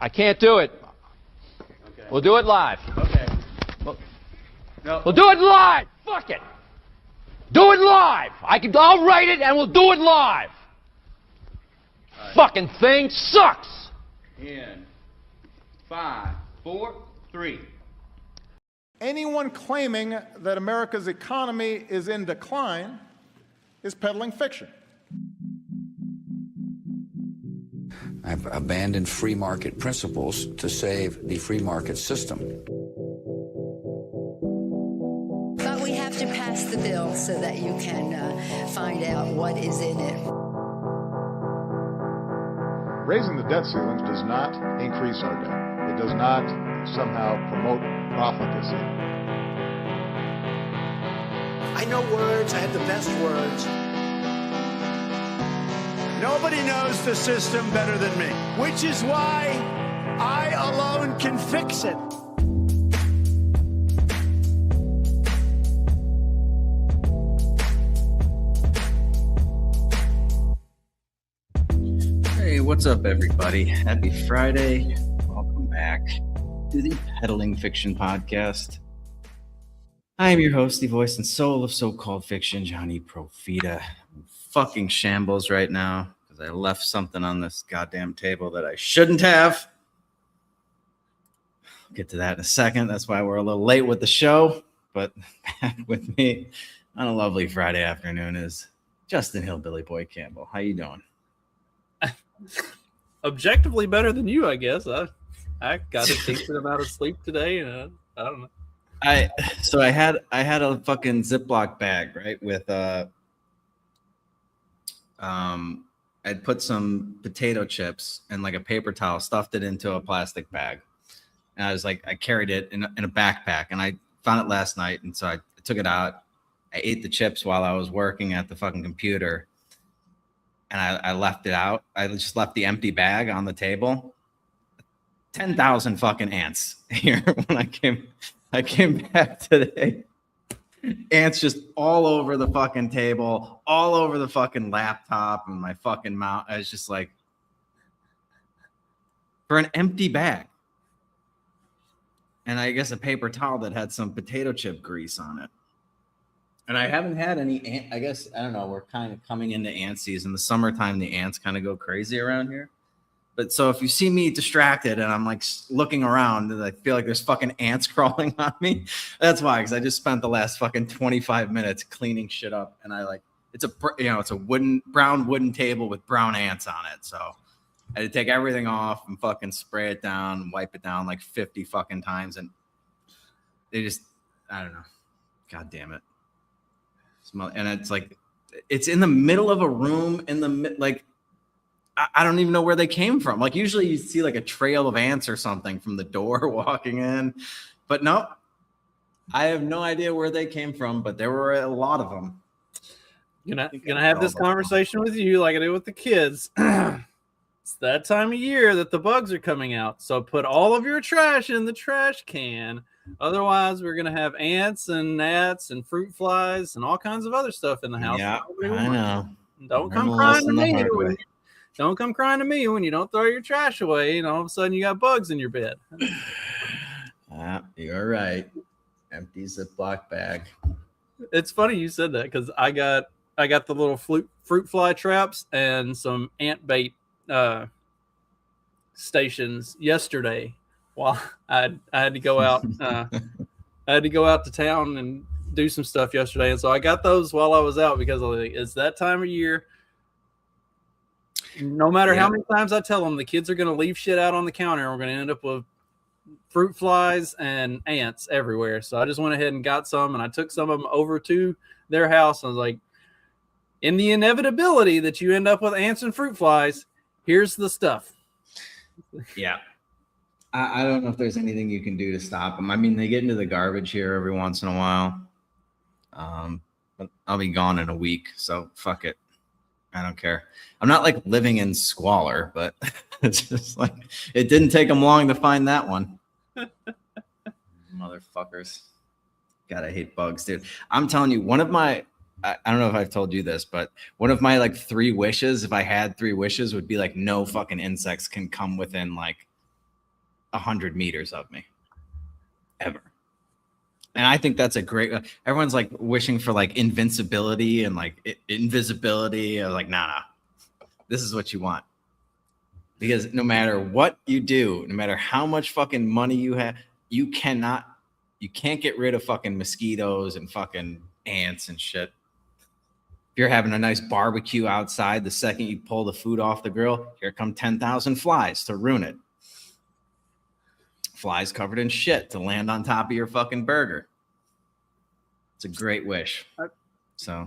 I can't do it. Okay. We'll do it live. Okay. No. We'll do it live. Fuck it. Do it live. I'll write it and we'll do it live. Right. Fucking thing sucks. In 5, 4, 3. Anyone claiming that America's economy is in decline is peddling fiction. I've abandoned free market principles to save the free market system. But we have to pass the bill so that you can find out what is in it. Raising the debt ceilings does not increase our debt. It does not somehow promote profligacy. I know words. I have the best words. Nobody knows the system better than me, which is why I alone can fix it. Hey, what's up, everybody? Happy Friday. Welcome back to the Peddling Fiction Podcast. I am your host, the voice and soul of so-called fiction, Johnny Profita. I'm fucking shambles right now because I left something on this goddamn table that I shouldn't have. I'll get to that in a second. That's why we're a little late with the show. But back with me on a lovely Friday afternoon is Justin Hillbilly Boy Campbell. How you doing? Objectively better than you, I guess. I got a decent amount of sleep today, and I don't know. I had a fucking Ziploc bag, right, with I'd put some potato chips and like a paper towel, stuffed it into a plastic bag, and I was like, I carried it in a backpack, and I found it last night, and so I took it out. I ate the chips while I was working at the fucking computer. And I left it out. I just left the empty bag on the table. 10,000 fucking ants here when I came back today. Ants just all over the fucking table, all over the fucking laptop and my fucking mouth. I was just like, for an empty bag. And I guess a paper towel that had some potato chip grease on it. And I haven't had any, I guess, I don't know, we're kind of coming into ant season. The summertime, the ants kind of go crazy around here. But so if you see me distracted and I'm like looking around and I feel like there's fucking ants crawling on me, that's why, because I just spent the last fucking 25 minutes cleaning shit up. And I like, it's a brown wooden table with brown ants on it. So I had to take everything off and fucking spray it down, wipe it down like 50 fucking times. And they just, I don't know. God damn it. And it's like, it's in the middle of a room I don't even know where they came from. Like usually you see like a trail of ants or something from the door walking in, but no, I have no idea where they came from, but there were a lot of them. Gonna have this conversation with you like I did with the kids. It's that time of year that the bugs are coming out. So put all of your trash in the trash can. Otherwise, we're going to have ants and gnats and fruit flies and all kinds of other stuff in the house. Yeah, I know. Don't come crying to me. Don't come crying to me when you don't throw your trash away and all of a sudden you got bugs in your bed. You're right. Empty Ziploc bag. It's funny you said that because I got the little fruit fly traps and some ant bait stations yesterday. Well, I had to go out. I had to go out to town and do some stuff yesterday, and so I got those while I was out because it's that time of year. No matter how many times I tell them, the kids are going to leave shit out on the counter, and we're going to end up with fruit flies and ants everywhere. So I just went ahead and got some, and I took some of them over to their house. I was like, in the inevitability that you end up with ants and fruit flies, here's the stuff. Yeah. I don't know if there's anything you can do to stop them. I mean, they get into the garbage here every once in a while. But I'll be gone in a week, so fuck it. I don't care. I'm not like living in squalor, but it's just like it didn't take them long to find that one. Motherfuckers. God, I hate bugs, dude. I'm telling you, one of my I don't know if I've told you this, but one of my like 3 wishes, if I had 3 wishes, would be like no fucking insects can come within like 100 meters of me ever. And I think that's a great, everyone's like wishing for like invincibility and like invisibility. Like, nah, this is what you want. Because no matter what you do, no matter how much fucking money you have, you can't get rid of fucking mosquitoes and fucking ants and shit. If you're having a nice barbecue outside, the second you pull the food off the grill, here come 10,000 flies to ruin it. Flies covered in shit to land on top of your fucking burger. It's a great wish. So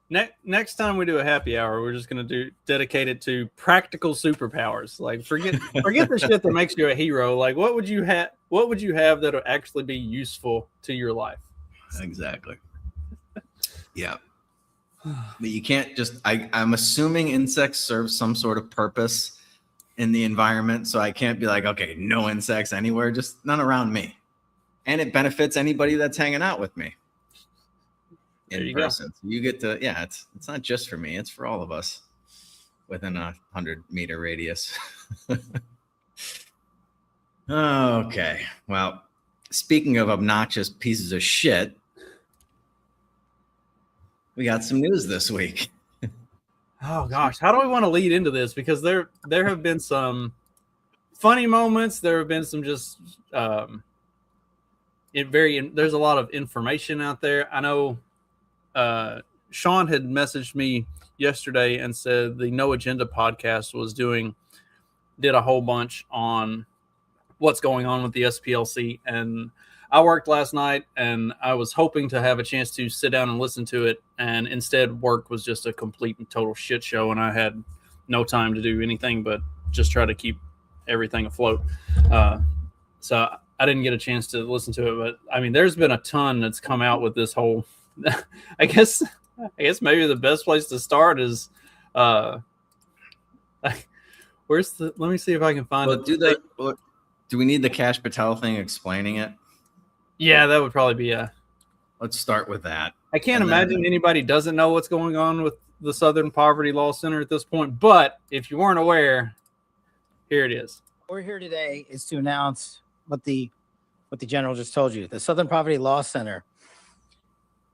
next time we do a happy hour, we're just going to dedicate it to practical superpowers. Like forget the shit that makes you a hero. Like what would you have that would actually be useful to your life? Exactly. Yeah. But you can't just, I'm assuming insects serve some sort of purpose in the environment. So I can't be like, okay, no insects anywhere, just none around me. And it benefits anybody that's hanging out with me in person. So you get to, yeah, it's not just for me, it's for all of us within a 100-meter radius. Okay. Well, speaking of obnoxious pieces of shit, we got some news this week. Oh gosh, how do we want to lead into this? Because there have been some funny moments. There have been some just there's a lot of information out there. I know Sean had messaged me yesterday and said the No Agenda podcast did a whole bunch on what's going on with the SPLC, and I worked last night and I was hoping to have a chance to sit down and listen to it. And instead work was just a complete and total shit show. And I had no time to do anything but just try to keep everything afloat. So I didn't get a chance to listen to it, but I mean, there's been a ton that's come out with this whole, I guess maybe the best place to start is, let me see if I can find it. Do we need the Cash Patel thing explaining it? Yeah, that would probably be Let's start with that. I can't imagine anybody doesn't know what's going on with the Southern Poverty Law Center at this point. But if you weren't aware, here it is. What we're here today is to announce what the general just told you. The Southern Poverty Law Center,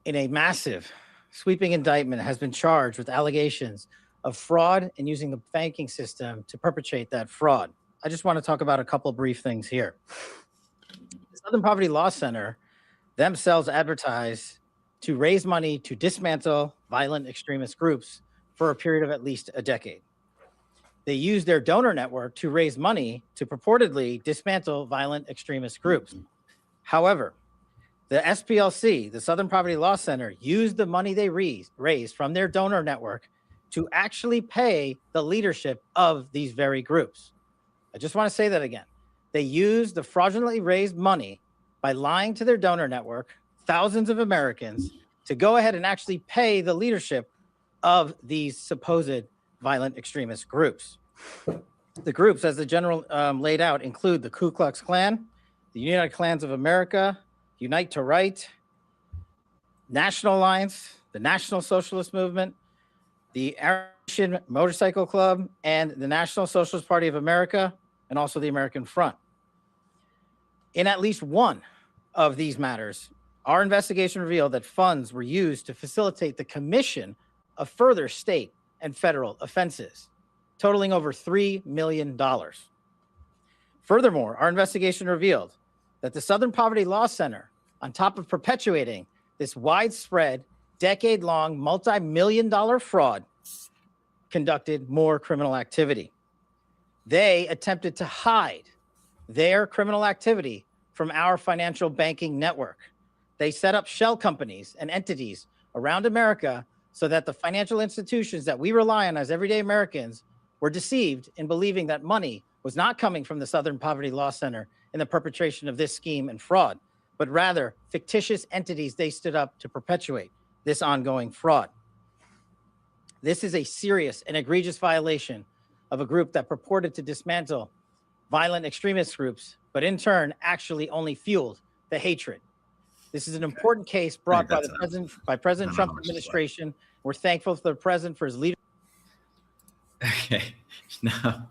in a massive sweeping indictment, has been charged with allegations of fraud and using the banking system to perpetrate that fraud. I just want to talk about a couple brief things here. The Southern Poverty Law Center themselves advertise to raise money to dismantle violent extremist groups for a period of at least a decade. They use their donor network to raise money to purportedly dismantle violent extremist groups. However, the SPLC, the Southern Poverty Law Center, used the money they raised from their donor network to actually pay the leadership of these very groups. I just want to say that again. They used the fraudulently raised money by lying to their donor network, thousands of Americans, to go ahead and actually pay the leadership of these supposed violent extremist groups. The groups, as the general laid out, include the Ku Klux Klan, the United Klans of America, Unite to Right, National Alliance, the National Socialist Movement, the Aryan Motorcycle Club, and the National Socialist Party of America, and also the American Front. In at least one of these matters, our investigation revealed that funds were used to facilitate the commission of further state and federal offenses, totaling over $3 million. Furthermore, our investigation revealed that the Southern Poverty Law Center, on top of perpetuating this widespread, decade-long, multi-million-dollar fraud, conducted more criminal activity. They attempted to hide their criminal activity from our financial banking network. They set up shell companies and entities around America so that the financial institutions that we rely on as everyday Americans were deceived in believing that money was not coming from the Southern Poverty Law Center in the perpetration of this scheme and fraud, but rather fictitious entities they stood up to perpetuate this ongoing fraud. This is a serious and egregious violation of a group that purported to dismantle violent extremist groups, but in turn actually only fueled the hatred. This is an important case brought by President Trump's administration. We're thankful to the president for his leadership. Okay. Now,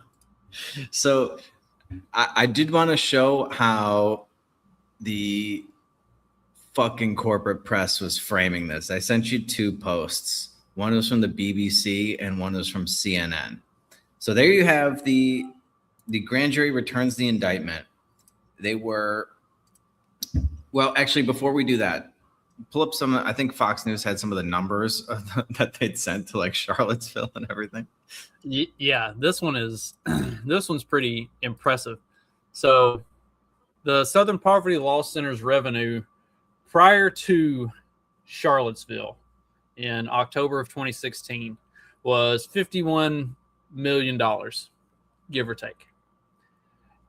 so I did want to show how the fucking corporate press was framing this. I sent you 2 posts. One was from the BBC and one was from CNN. So there you have the grand jury returns the indictment. They were, well, actually, before we do that, pull up some, I think Fox News had some of the numbers that they'd sent to like Charlottesville and everything. Yeah, this one is, this one's pretty impressive. So the Southern Poverty Law Center's revenue prior to Charlottesville in October of 2016 was $51 million, give or take.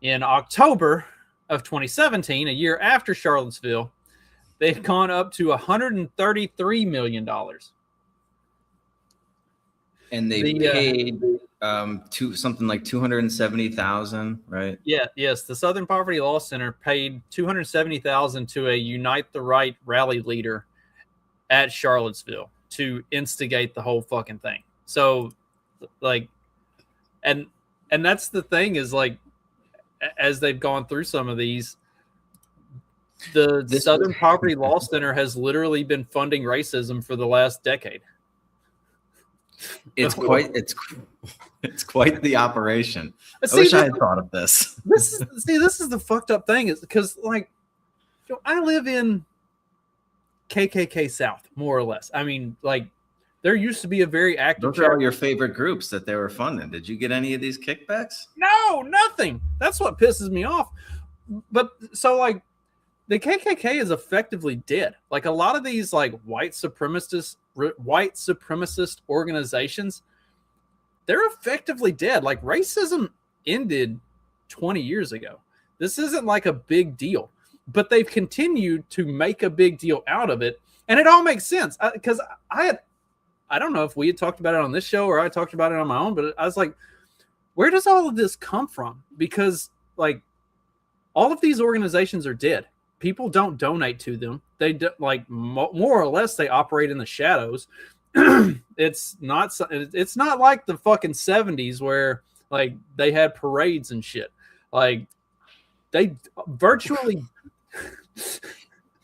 In October of 2017, a year after Charlottesville, they've gone up to $133 million. And they paid something like $270,000, right? Yeah, yes. The Southern Poverty Law Center paid $270,000 to a Unite the Right rally leader at Charlottesville to instigate the whole fucking thing. So, like, and that's the thing is, like, as they've gone through some of these, the Southern Poverty Law Center has literally been funding racism for the last decade. It's quite the operation. I wish I had thought of this. This is the fucked up thing, is because, like, you know, I live in KKK South, more or less. I mean, like, there used to be a very active. Those are all your favorite groups that they were funding. Did you get any of these kickbacks? No, nothing. That's what pisses me off. But so, like, the KKK is effectively dead. Like, a lot of these, like, white supremacist organizations, they're effectively dead. Like, racism ended 20 years ago. This isn't like a big deal, but they've continued to make a big deal out of it. And it all makes sense, because I don't know if we had talked about it on this show or I talked about it on my own, but I was like, where does all of this come from? Because, like, all of these organizations are dead. People don't donate to them. They do, like, more or less, they operate in the shadows. It's not like the fucking 70s where, like, they had parades and shit. Like, they virtually.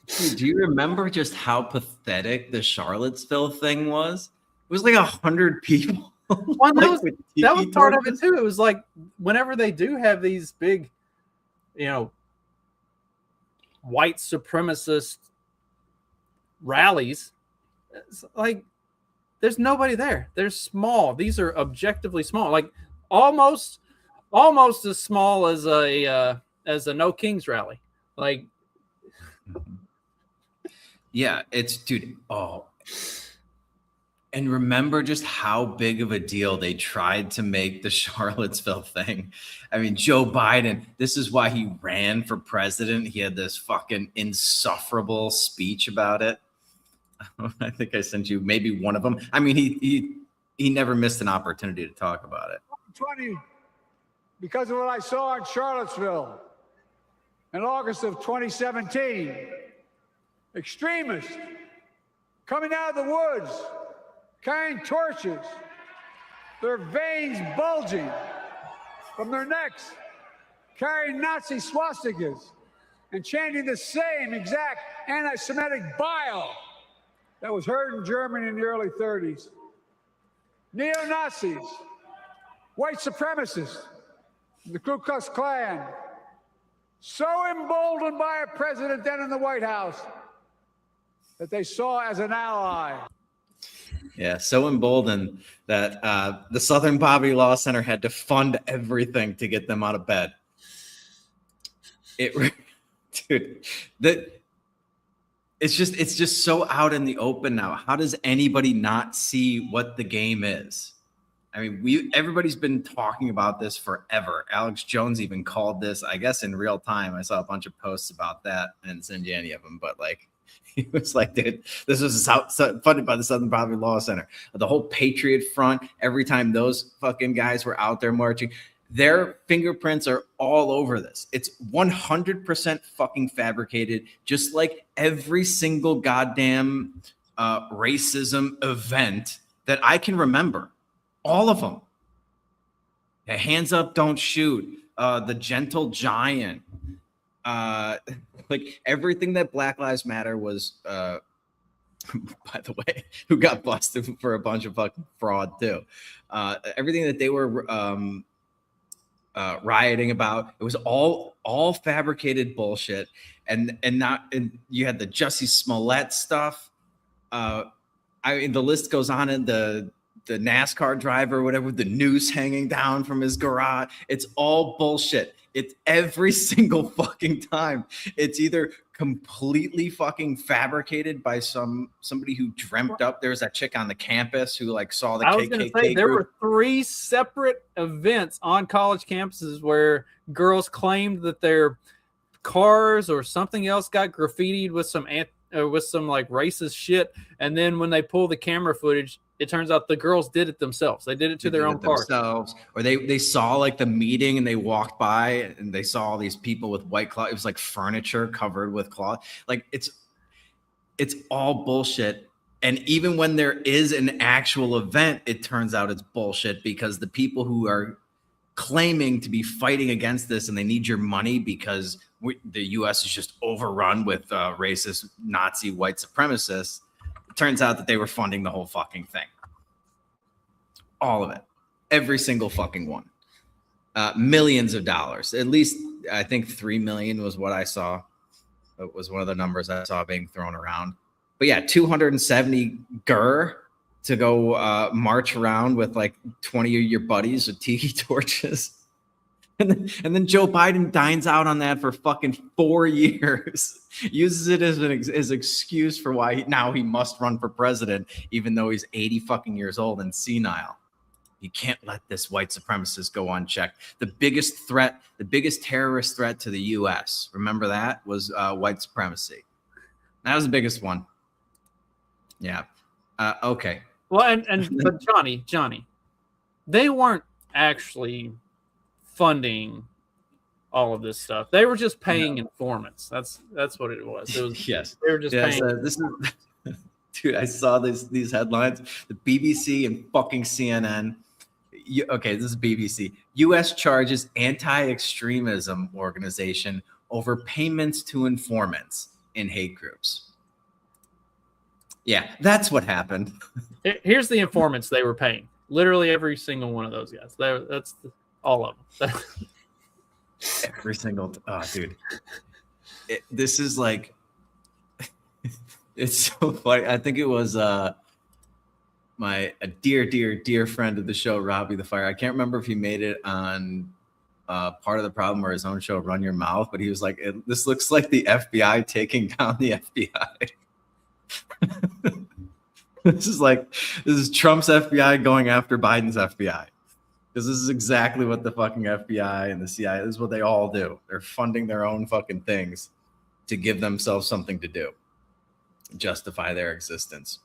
Dude, do you remember just how pathetic the Charlottesville thing was? It was like 100 people. Well, that was part of it too. It was like, whenever they do have these big, you know, white supremacist rallies, it's like, there's nobody there. They're small. These are objectively small, like almost as small as a No Kings rally. Like, yeah, it's, dude. Oh, and remember just how big of a deal they tried to make the Charlottesville thing. I mean, Joe Biden, this is why he ran for president. He had this fucking insufferable speech about it. I think I sent you maybe one of them. I mean, he never missed an opportunity to talk about it. 20, because of what I saw in Charlottesville in August of 2017, extremists coming out of the woods, carrying torches, their veins bulging from their necks, carrying Nazi swastikas, and chanting the same exact anti-Semitic bile that was heard in Germany in the early 30s. Neo-Nazis, white supremacists, the Ku Klux Klan, so emboldened by a president then in the White House that they saw as an ally. Yeah, so emboldened that the Southern Poverty Law Center had to fund everything to get them out of bed. Dude, it's just so out in the open now. How does anybody not see what the game is? I mean, everybody's been talking about this forever. Alex Jones even called this, I guess, in real time. I saw a bunch of posts about that. I didn't send you any of them, but like, he was like, dude, this was funded by the Southern Poverty Law Center. The whole Patriot Front, every time those fucking guys were out there marching, their fingerprints are all over this. It's 100% fucking fabricated, just like every single goddamn racism event that I can remember. All of them. Yeah, hands up, don't shoot. the Gentle Giant, like everything that Black Lives Matter was. By the way, who got busted for a bunch of fucking fraud too. Everything that they were rioting about, it was all fabricated bullshit. And you had the Jussie Smollett stuff. I mean, the list goes on, and the NASCAR driver, whatever, with the noose hanging down from his garage. It's all bullshit. It's every single fucking time. It's either completely fucking fabricated by somebody who dreamt up. There was that chick on the campus who like saw the KKK. I was going to say there were 3 separate events on college campuses where girls claimed that their cars or something else got graffitied with some like racist shit, and then when they pull the camera footage, it turns out the girls did it themselves. They did it to their own cars. Or they saw like the meeting and they walked by and they saw all these people with white cloth. It was like furniture covered with cloth. Like it's all bullshit. And even when there is an actual event, it turns out it's bullshit because the people who are claiming to be fighting against this and they need your money because the U.S. is just overrun with racist Nazi white supremacists. Turns out that they were funding the whole fucking thing. All of it. Every single fucking one. Millions of dollars. At least, I think 3 million was what I saw. It was one of the numbers I saw being thrown around. But yeah, 270 GER to go march around with like 20 of your buddies with tiki torches. And then Joe Biden dines out on that for fucking 4 years, uses it as an excuse for why now he must run for president, even though he's 80 fucking years old and senile. You can't let this white supremacist go unchecked. The biggest threat, the biggest terrorist threat to the U.S., remember that, was white supremacy. That was the biggest one. Yeah. Okay. Well, but Johnny, they weren't actually funding all of this stuff. They were just paying informants. That's what it was. It was yes. They were just paying. This is, dude, I saw these headlines. The BBC and fucking CNN. Okay, this is BBC. U.S. charges anti-extremism organization over payments to informants in hate groups. Yeah, that's what happened. Here's the informants they were paying. Literally every single one of those guys. That's all of them. Every single dude. This is like it's so funny. I think it was a dear friend of the show, Robbie the Fire. I can't remember if he made it on Part of the Problem or his own show, Run Your Mouth, but he was like, this looks like the FBI taking down the FBI. This is Trump's FBI going after Biden's FBI. Because this is exactly what the fucking FBI and the CIA, this is what they all do. They're funding their own fucking things to give themselves something to do, justify their existence.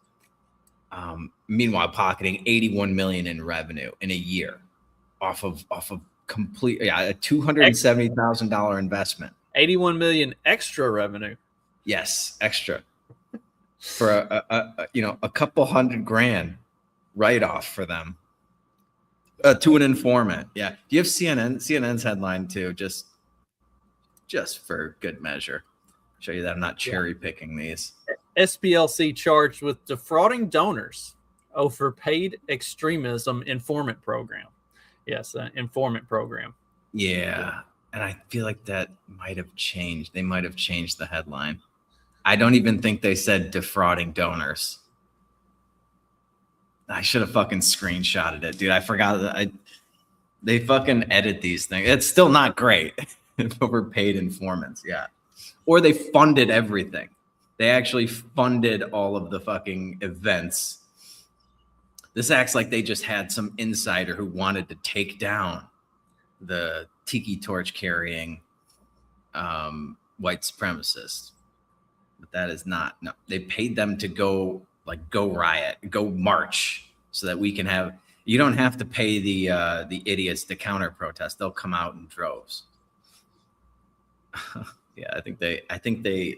Meanwhile, pocketing $81 million in revenue in a year off of complete a $270,000 investment. 81 million extra revenue. Yes, extra for a couple $100,000 write off for them. To an informant. Yeah. Do you have CNN's headline too? Just for good measure. Show you that I'm not cherry picking these. SPLC charged with defrauding donors over paid extremism informant program. Yes, informant program. Yeah. And I feel like that might have changed. They might have changed the headline. I don't even think they said defrauding donors. I should have fucking screenshotted it, dude. I forgot that they fucking edit these things. It's still not great. Overpaid informants, yeah. Or they funded everything. They actually funded all of the fucking events. This acts like they just had some insider who wanted to take down the tiki torch carrying white supremacists. But that is not. No, they paid them to go riot, go march, so that we can have. You don't have to pay the idiots to counter protest. They'll come out in droves. Yeah, I think they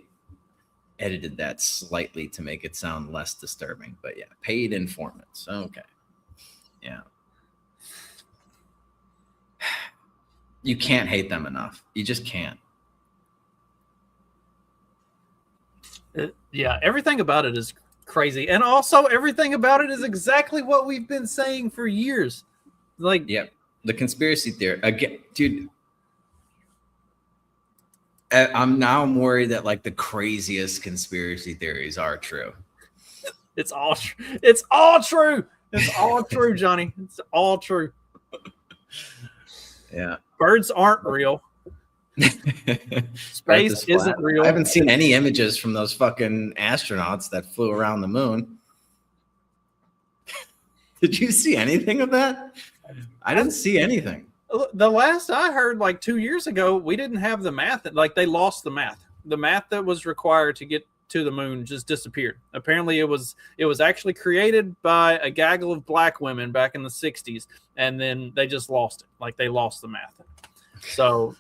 edited that slightly to make it sound less disturbing. But yeah, paid informants. Okay. Yeah. You can't hate them enough. You just can't. Yeah, everything about it is crazy. And also everything about it is exactly what we've been saying for years. Like, yep. The conspiracy theory again, dude. I'm worried that like the craziest conspiracy theories are true. It's all true. It's all true. It's all true, Johnny. It's all true. Yeah. Birds aren't real. Space isn't real. I haven't seen any images from those fucking astronauts that flew around the moon. Did you see anything of that? I didn't see anything. The last I heard, like 2 years ago, we didn't have the math. Like they lost the math. The math that was required to get to the moon just disappeared. Apparently, it was actually created by a gaggle of black women back in the 60s, and then they just lost it. Like they lost the math. So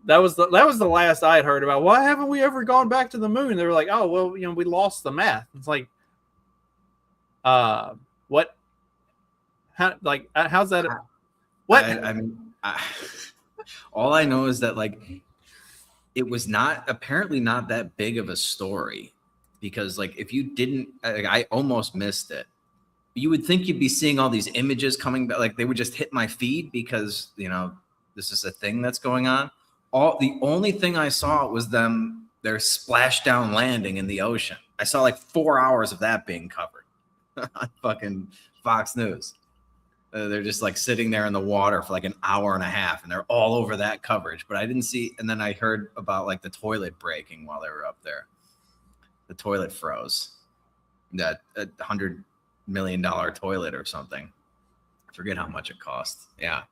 that was the last I had heard about. Why haven't we ever gone back to the moon? They were like, oh well, we lost the math. It's like, what? How's that? What? I mean, all I know is that like it was apparently not that big of a story, because like if you didn't, I almost missed it. You would think you'd be seeing all these images coming back, like they would just hit my feed because this is a thing that's going on. The only thing I saw was their splashdown landing in the ocean. I saw like 4 hours of that being covered on fucking Fox News. They're just like sitting there in the water for like an hour and a half, and they're all over that coverage. But I didn't see. And then I heard about like the toilet breaking while they were up there. The toilet froze. That $100 million toilet or something. I forget how much it cost. Yeah.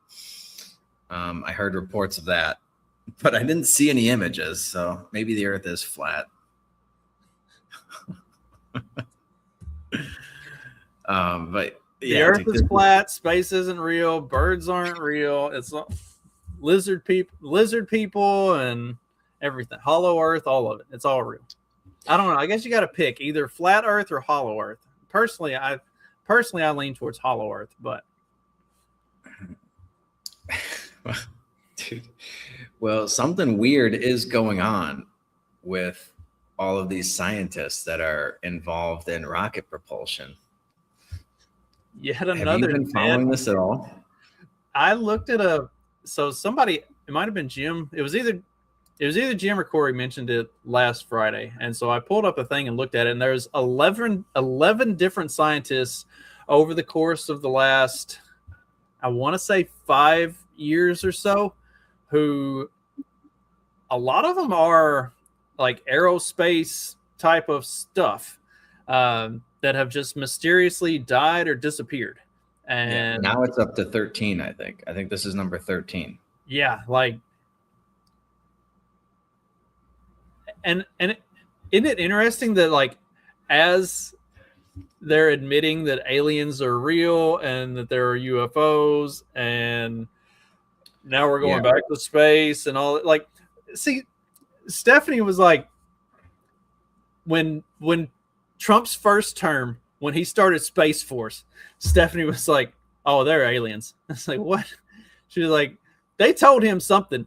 I heard reports of that, but I didn't see any images. So maybe the Earth is flat. But the Earth is flat. Space isn't real. Birds aren't real. It's lizard people, and everything. Hollow Earth, all of it. It's all real. I don't know. I guess you got to pick either flat Earth or hollow Earth. Personally, I lean towards hollow Earth, but. Dude, well, something weird is going on with all of these scientists that are involved in rocket propulsion. Yet another. Have you been following this at all? I looked at somebody, it might have been Jim. It was either Jim or Corey mentioned it last Friday. And so I pulled up a thing and looked at it, and there's 11 different scientists over the course of the last, I want to say 5 years or so, who a lot of them are like aerospace type of stuff. That have just mysteriously died or disappeared. And now it's up to 13, I think. I think this is number 13. Yeah, like, and isn't it interesting that like as they're admitting that aliens are real and that there are UFOs, and now we're going back to space and all, like, see, Stephanie was like, when Trump's first term, when he started Space Force, Stephanie was like, oh, they're aliens. It's like, what? She was like, they told him something,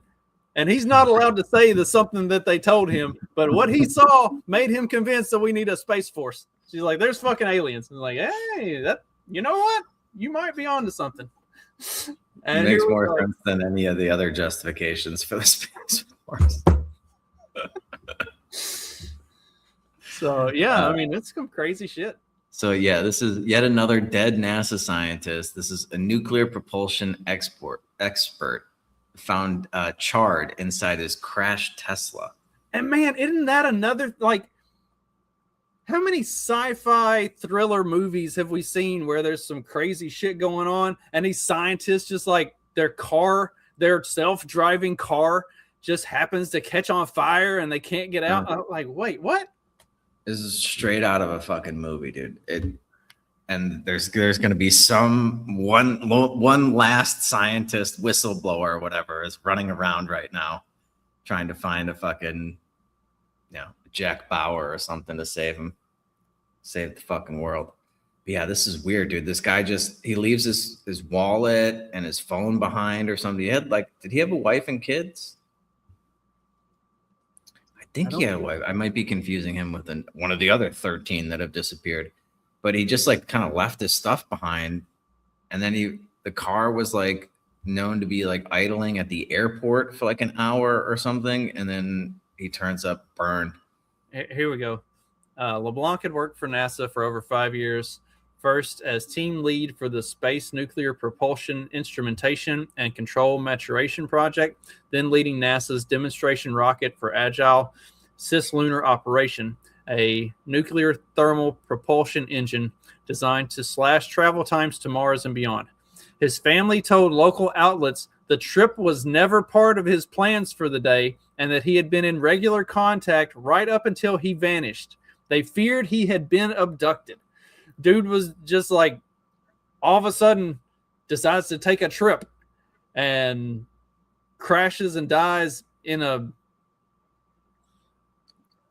and he's not allowed to say the something that they told him, but what he saw made him convinced that we need a Space Force. She's like, there's fucking aliens. And like, hey, that, you know what? You might be onto something. And it makes more sense than any of the other justifications for the Space Force. So, yeah, I mean, it's some crazy shit. So, yeah, this is yet another dead NASA scientist. This is a nuclear propulsion expert found charred inside his crashed Tesla. And, man, isn't that another, like, how many sci-fi thriller movies have we seen where there's some crazy shit going on, and these scientists just, like, their self-driving car just happens to catch on fire and they can't get out? I'm like, wait, what? This is straight out of a fucking movie, dude. And there's going to be one last scientist, whistleblower or whatever, is running around right now trying to find a fucking, Jack Bauer or something to save him, save the fucking world. Yeah, this is weird, dude. This guy he leaves his wallet and his phone behind or something. Did he have a wife and kids? I think he had a wife. I might be confusing him with one of the other 13 that have disappeared. But he just like kind of left his stuff behind. And then the car was like known to be like idling at the airport for like an hour or something. And then he turns up burned. Here we go. LeBlanc had worked for NASA for over 5 years, first as team lead for the Space Nuclear Propulsion Instrumentation and Control Maturation Project, then leading NASA's demonstration rocket for Agile Cislunar Operation, a nuclear thermal propulsion engine designed to slash travel times to Mars and beyond. His family told local outlets the trip was never part of his plans for the day and that he had been in regular contact right up until he vanished. They feared he had been abducted. Dude was just like, all of a sudden, decides to take a trip and crashes and dies in a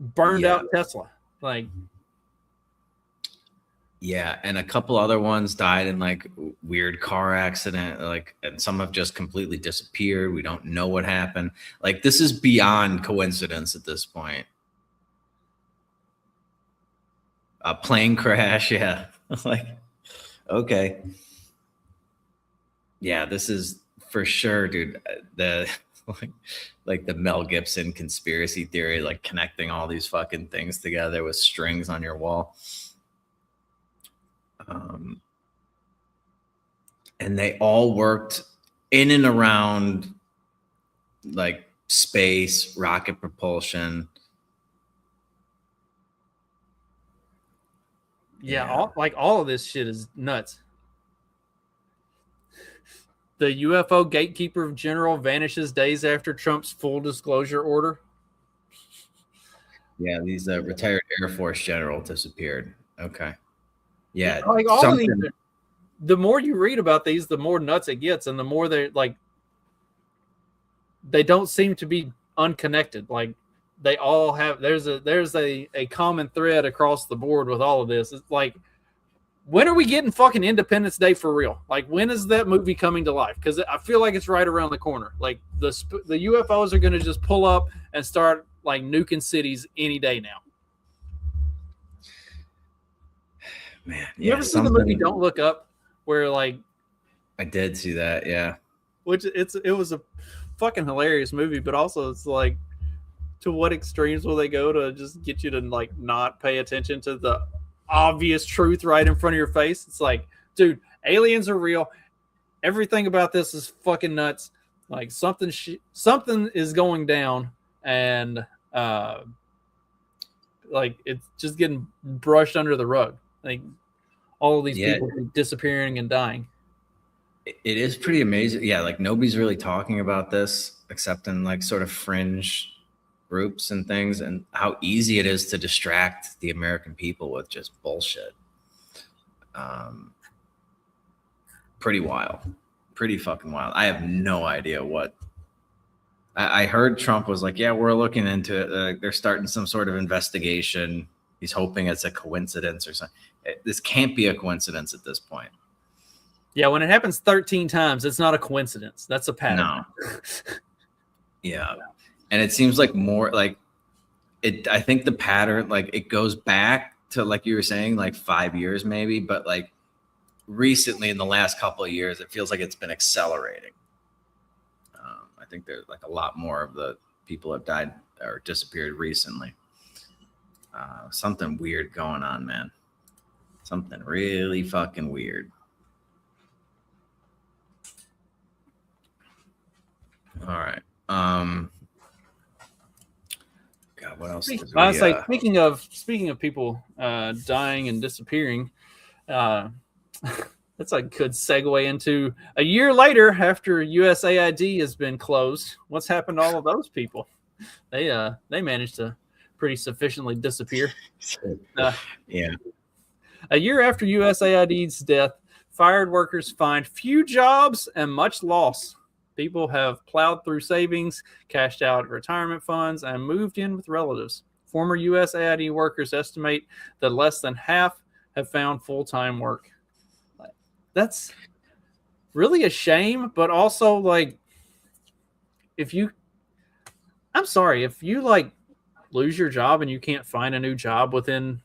burned out Tesla. Like, yeah, and a couple other ones died in like weird car accident, and some have just completely disappeared. We don't know what happened. Like, this is beyond coincidence at this point. A plane crash, yeah. Like, okay. Yeah, this is for sure, dude. The like the Mel Gibson conspiracy theory, like connecting all these fucking things together with strings on your wall. And they all worked in and around like space, rocket propulsion. Yeah, all of this shit is nuts. The UFO gatekeeper general vanishes days after Trump's full disclosure order. Yeah, these retired Air Force general disappeared. Okay. Yeah, like all of these, the more you read about these, the more nuts it gets, and the more they don't seem to be unconnected. Like, they all have there's a common thread across the board with all of this. It's like, when are we getting fucking Independence Day for real? Like, when is that movie coming to life? Because I feel like it's right around the corner. Like, the UFOs are going to just pull up and start like nuking cities any day now. Man, you ever see the movie Don't Look Up? Where like, I did see that, yeah. Which it was a fucking hilarious movie, but also it's like, to what extremes will they go to just get you to like not pay attention to the obvious truth right in front of your face? It's like, dude, aliens are real. Everything about this is fucking nuts. Like, something is going down, and like, it's just getting brushed under the rug. Like, all of these people disappearing and dying. It is pretty amazing. Yeah, like, nobody's really talking about this except in like sort of fringe groups and things, and how easy it is to distract the American people with just bullshit. Pretty wild. Pretty fucking wild. I have no idea what. I heard Trump was like, yeah, we're looking into it. They're starting some sort of investigation. He's hoping it's a coincidence or something. This can't be a coincidence at this point. Yeah, when it happens 13 times, it's not a coincidence. That's a pattern. No. Yeah. And it seems like more like it. I think the pattern, like, it goes back to, like you were saying, like 5 years maybe, but like recently in the last couple of years, it feels like it's been accelerating. I think there's like a lot more of the people have died or disappeared recently. Something weird going on, man. Something really fucking weird. All right. God, what else? I was like, speaking of people dying and disappearing, that's a good segue into a year later after USAID has been closed. What's happened to all of those people? They managed to pretty sufficiently disappear. Yeah. A year after USAID's death, fired workers find few jobs and much loss. People have plowed through savings, cashed out retirement funds, and moved in with relatives. Former USAID workers estimate that less than half have found full-time work. That's really a shame, but also like I'm sorry, if you like lose your job and you can't find a new job within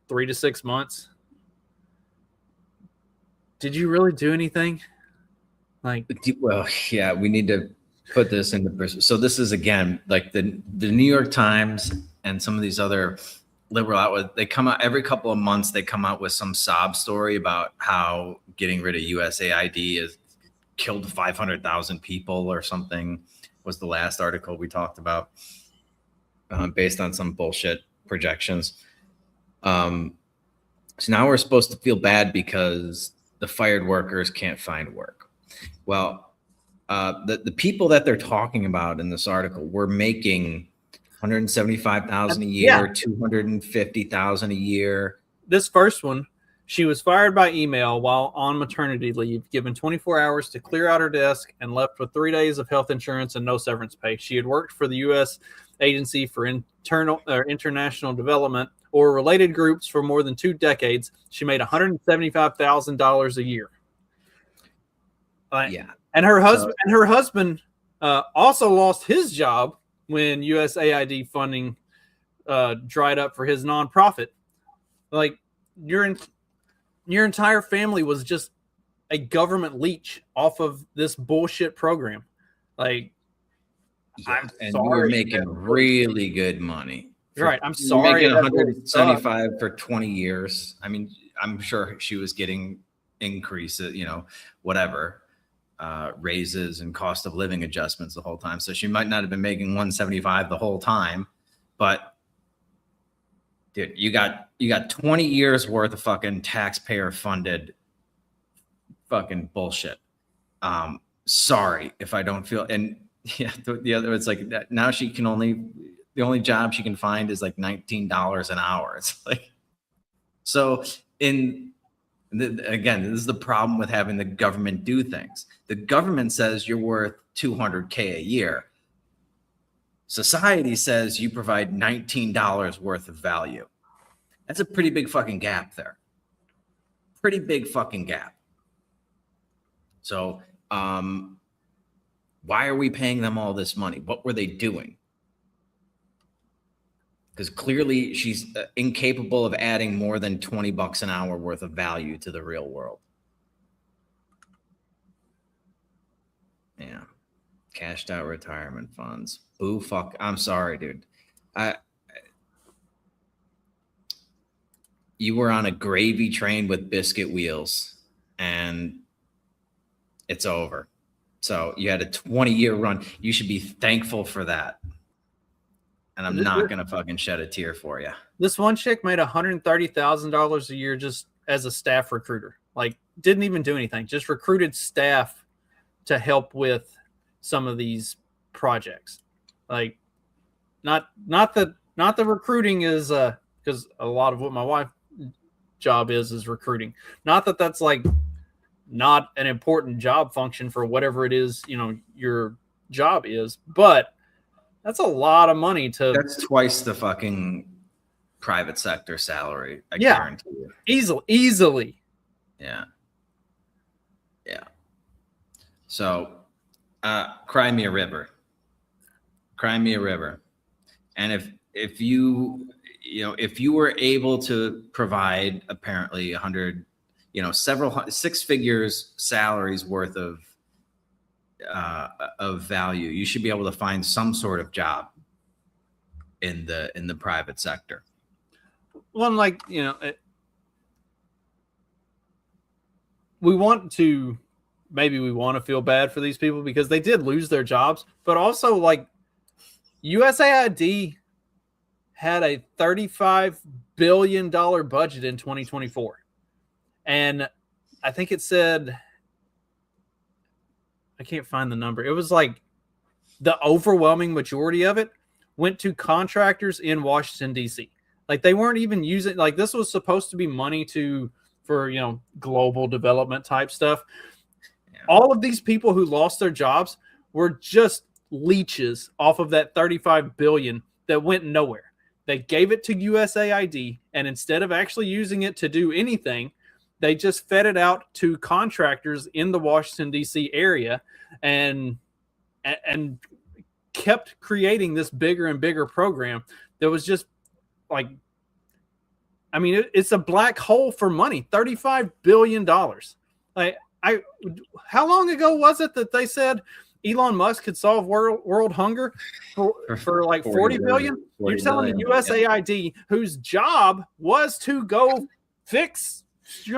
3 to 6 months, did you really do anything? Like, well, yeah, we need to put this into perspective. So this is again like the New York Times and some of these other liberal outlets. They come out every couple of months. They come out with some sob story about how getting rid of USAID has killed 500,000 people or something. Was the last article we talked about, based on some bullshit projections. So now we're supposed to feel bad because the fired workers can't find work. Well, the people that they're talking about in this article were making $175,000 a year, $250,000 a year. This first one, she was fired by email while on maternity leave, given 24 hours to clear out her desk, and left with 3 days of health insurance and no severance pay. She had worked for the U.S. Agency for International Development or related groups for more than 2 decades. She made $175,000 a year. Yeah. And her husband also lost his job when USAID funding dried up for his nonprofit. Like your entire family was just a government leech off of this bullshit program. Like, yeah, and we were making really good money. Right. I'm sorry. Making 175 for 20 years. I mean, I'm sure she was getting increases, whatever. Raises and cost of living adjustments the whole time. So she might not have been making 175 the whole time, but dude, you got 20 years worth of fucking taxpayer funded fucking bullshit. Sorry if I don't feel, and yeah, the other, it's like that now the only job she can find is like $19 an hour. It's like, so again, this is the problem with having the government do things. The government says you're worth $200K a year. Society says you provide $19 worth of value. That's a pretty big fucking gap there. Pretty big fucking gap. So, why are we paying them all this money? What were they doing? Because clearly she's incapable of adding more than $20 an hour worth of value to the real world. Yeah. Cashed out retirement funds. Boo fuck. I'm sorry, dude. You were on a gravy train with biscuit wheels and it's over. So you had a 20-year run. You should be thankful for that. And I'm not going to fucking shed a tear for you. This one chick made $130,000 a year just as a staff recruiter. Like, didn't even do anything. Just recruited staff to help with some of these projects. Like, not the recruiting is because a lot of what my wife's job is recruiting. Not that that's like not an important job function for whatever it is, your job is, but that's a lot of money That's twice the fucking private sector salary. I guarantee you. Easily. Yeah. So, cry me a river. Cry me a river. And if you were able to provide apparently 100, several 6 figures salaries worth of value, you should be able to find some sort of job in the private sector. One, we want to feel bad for these people because they did lose their jobs, but also like USAID had a $35 billion budget in 2024. And I think it said, I can't find the number. It was like the overwhelming majority of it went to contractors in Washington, D.C. Like they weren't even using, like this was supposed to be money for global development type stuff. Yeah. All of these people who lost their jobs were just leeches off of that $35 billion that went nowhere. They gave it to USAID, and instead of actually using it to do anything, they just fed it out to contractors in the Washington, D.C. area and kept creating this bigger and bigger program that was just like, I mean, it's a black hole for money, $35 billion. Like, how long ago was it that they said Elon Musk could solve world hunger for like 40 billion? You're telling me USAID, whose job was to go fix,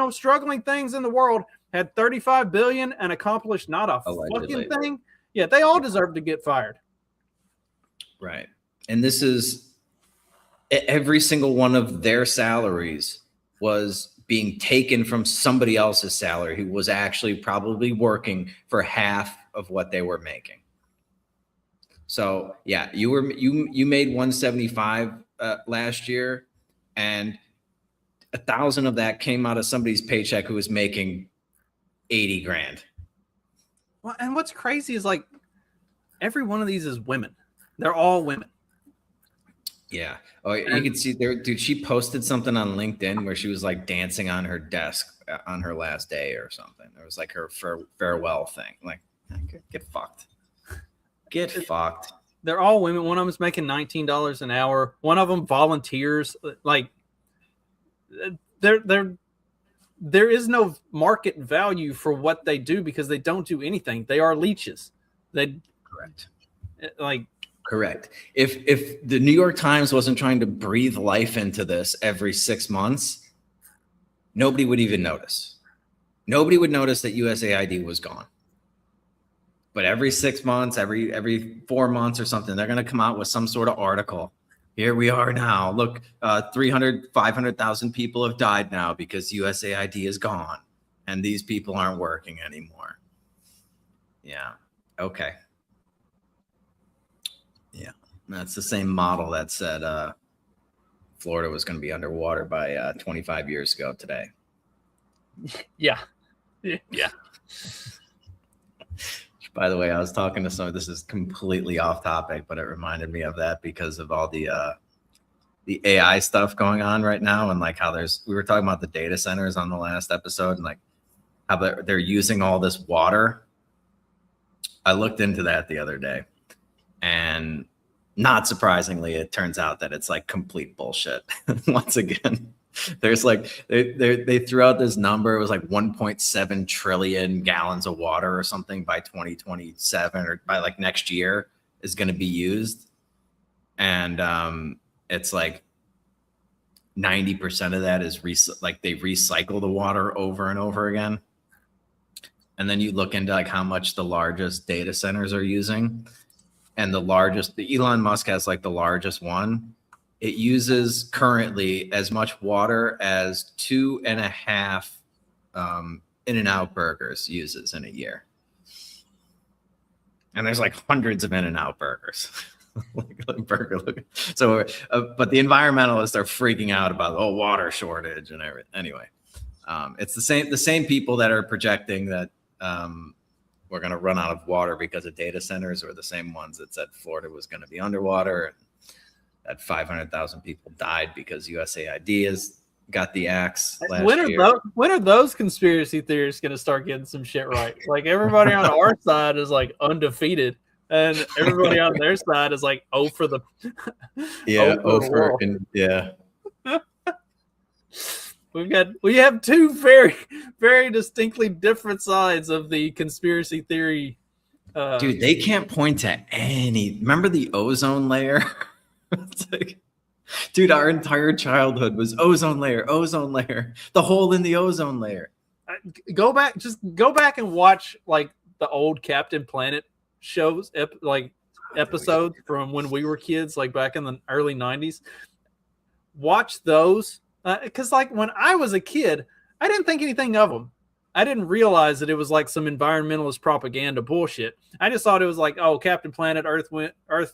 struggling things in the world, had 35 billion and accomplished not a fucking thing? Yeah, they all deserve to get fired. Right. And this is every single one of their salaries was being taken from somebody else's salary who was actually probably working for half of what they were making. So yeah, you made 175 last year, and 1,000 of that came out of somebody's paycheck who was making 80 grand. Well, and what's crazy is like every one of these is women. They're all women. Yeah. Oh, you can see there, dude. She posted something on LinkedIn where she was like dancing on her desk on her last day or something. It was like her farewell thing. Like, get fucked. Get fucked. They're all women. One of them's making $19 an hour. One of them volunteers. Like, there is no market value for what they do because they don't do anything. They are leeches. Correct. Like. Correct. If the New York Times wasn't trying to breathe life into this every 6 months, nobody would even notice. Nobody would notice that USAID was gone. But every 6 months, every 4 months or something, they're going to come out with some sort of article. Here we are now. Look, 500,000 people have died now because USAID is gone. And these people aren't working anymore. Yeah. Okay. Yeah, that's the same model that said Florida was going to be underwater by 25 years ago today. Yeah. Yeah. By the way, I was talking to someone, this is completely off topic, but it reminded me of that because of all the AI stuff going on right now. And like how we were talking about the data centers on the last episode and like how they're using all this water. I looked into that the other day. And not surprisingly, it turns out that it's like complete bullshit. Once again, there's like they threw out this number. It was like 1.7 trillion gallons of water or something by 2027 or by like next year is going to be used. And it's like 90% of that is like they recycle the water over and over again. And then you look into like how much the largest data centers are using. And the Elon Musk has like the largest one. It uses currently as much water as 2.5 In-N-Out burgers uses in a year. And there's like hundreds of In-N-Out burgers. So, but the environmentalists are freaking out about water shortage and everything. Anyway, it's the same people that are projecting that we're going to run out of water because of data centers are the same ones that said Florida was going to be underwater and that 500,000 people died because USAID has got the axe last year. When are those conspiracy theorists going to start getting some shit right? Like everybody on our side is like undefeated and everybody on their side is like, for the yeah. We have two very, very distinctly different sides of the conspiracy theory. Dude, they can't point to any. Remember the ozone layer? It's like, dude, our entire childhood was ozone layer, the hole in the ozone layer. Go back and watch like the old Captain Planet shows, episodes from when we were kids, like back in the early 90s. Watch those. Because like when I was a kid, I didn't think anything of them. I didn't realize that it was like some environmentalist propaganda bullshit. I just thought it was like, Captain Planet, Earth,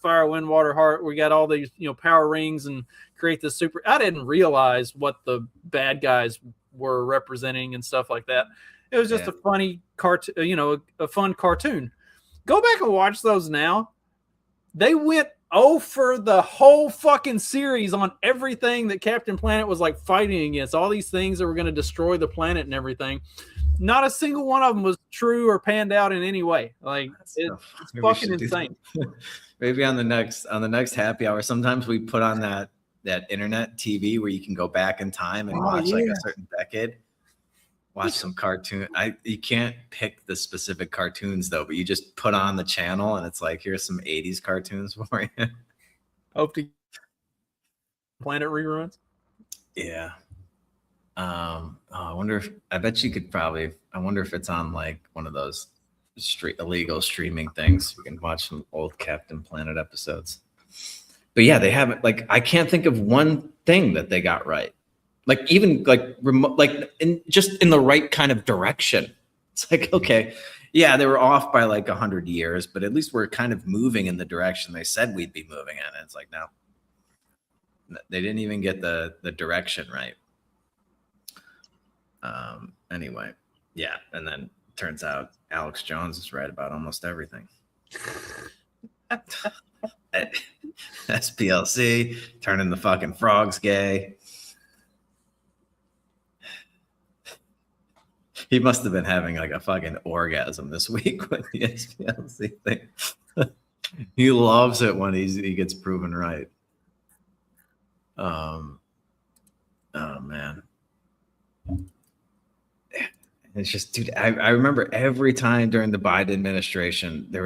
Fire, Wind, Water, Heart. We got all these, power rings and create this super. I didn't realize what the bad guys were representing and stuff like that. It was just a funny cartoon, a fun cartoon. Go back and watch those now. They went for the whole fucking series on everything that Captain Planet was like fighting against. All these things that were going to destroy the planet and everything. Not a single one of them was true or panned out in any way. Like it's fucking insane. Maybe on the next happy hour, sometimes we put on that internet TV where you can go back in time and watch like a certain decade. Watch some cartoon. You can't pick the specific cartoons though, but you just put on the channel and it's like, here's some 80s cartoons for you. Hope to Planet reruns. Yeah. I wonder if I wonder if it's on like one of those illegal streaming things. You can watch some old Captain Planet episodes. But yeah, they haven't, like, I can't think of one thing that they got right. Like even like remote, like just in the right kind of direction. It's like, okay, yeah, they were off by like 100 years, but at least we're kind of moving in the direction they said we'd be moving in. And it's like, no, they didn't even get the direction right. Anyway, yeah, and then turns out Alex Jones is right about almost everything. SPLC turning the fucking frogs gay. He must have been having like a fucking orgasm this week with the SPLC thing. He loves it when he gets proven right. Oh man. It's just, dude, I remember every time during the Biden administration, there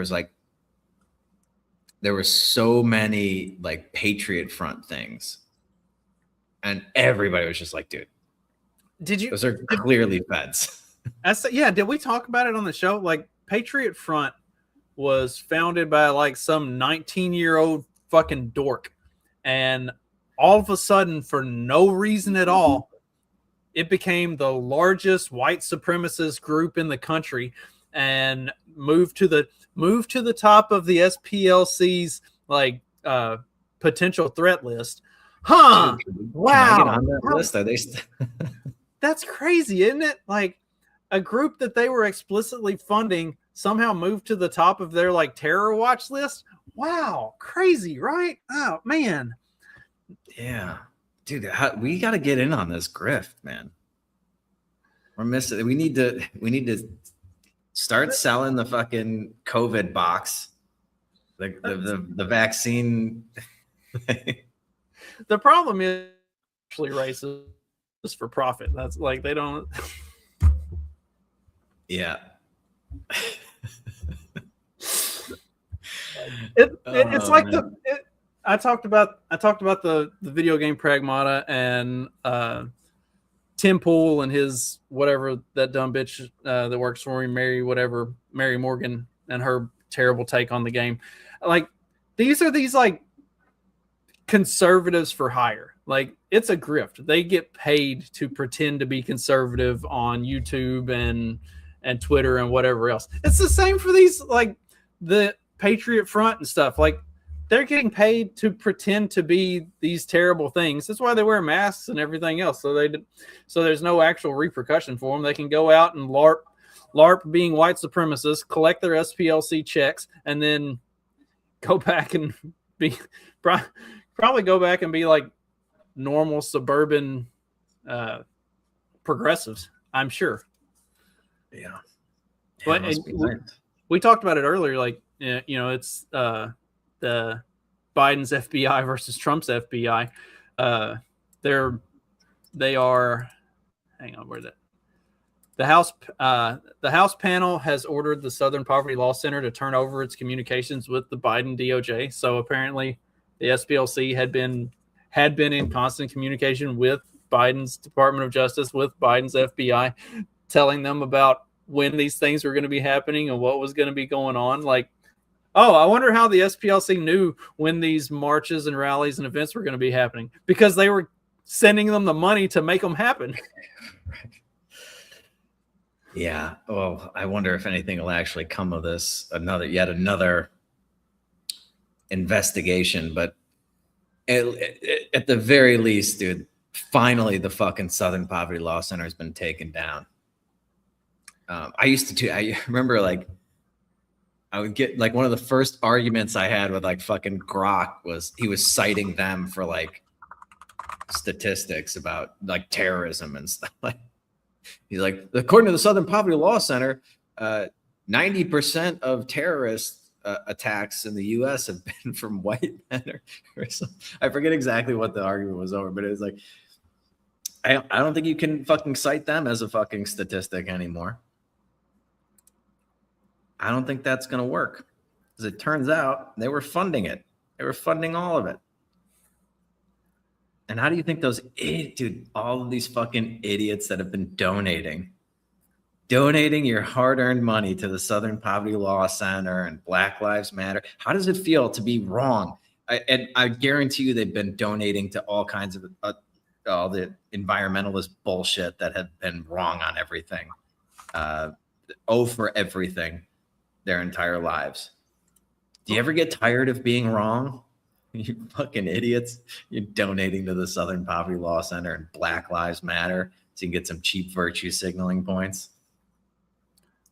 were so many like Patriot Front things. And everybody was just like, dude, those are clearly feds. Yeah, did we talk about it on the show? Like Patriot Front was founded by like some 19-year-old fucking dork. And all of a sudden, for no reason at all, it became the largest white supremacist group in the country and moved to the top of the SPLC's like potential threat list. Huh? Wow. Can I get on that list? Are they That's crazy, isn't it? Like a group that they were explicitly funding somehow moved to the top of their like terror watch list. Wow, crazy, right? Oh man. Yeah. Dude, we got to get in on this grift, man. We're missing. We need to start selling the fucking COVID box, the vaccine. The problem is actually racist for profit. That's like they don't. Yeah. It's like I talked about the video game Pragmata and Tim Pool and his whatever, that dumb bitch that works for me, Mary Morgan, and her terrible take on the game. Like these are these like conservatives for hire. Like it's a grift. They get paid to pretend to be conservative on YouTube and Twitter and whatever else. It's the same for these like the Patriot Front and stuff. Like they're getting paid to pretend to be these terrible things. That's why they wear masks and everything else. So there's no actual repercussion for them. They can go out and LARP being white supremacists, collect their SPLC checks, and then go back and be probably go back and be like normal suburban progressives, I'm sure. Yeah. But we talked about it earlier. Like, you know, it's the Biden's FBI versus Trump's FBI. They are. Hang on, where's that? The House panel has ordered the Southern Poverty Law Center to turn over its communications with the Biden DOJ. So apparently, the SPLC had been in constant communication with Biden's Department of Justice, with Biden's FBI, telling them about when these things were going to be happening and what was going to be going on. Like, oh, I wonder how the SPLC knew when these marches and rallies and events were going to be happening, because they were sending them the money to make them happen. Yeah. Well, I wonder if anything will actually come of this. Yet another investigation. But at the very least, dude, finally the fucking Southern Poverty Law Center has been taken down. I remember like I would get like one of the first arguments I had with like fucking Grok was he was citing them for like statistics about like terrorism and stuff. Like he's like, according to the Southern Poverty Law Center, 90% of terrorist attacks in the U.S. have been from white men or something. I forget exactly what the argument was over, but it was like, I don't think you can fucking cite them as a fucking statistic anymore. I don't think that's going to work. As it turns out, they were funding it. They were funding all of it. And how do you think those dude, all of these fucking idiots that have been donating your hard-earned money to the Southern Poverty Law Center and Black Lives Matter, how does it feel to be wrong? And I guarantee you they've been donating to all kinds of all the environmentalist bullshit that have been wrong on everything. For everything their entire lives. Do you ever get tired of being wrong? You fucking idiots. You're donating to the Southern Poverty Law Center and Black Lives Matter so you can get some cheap virtue signaling points.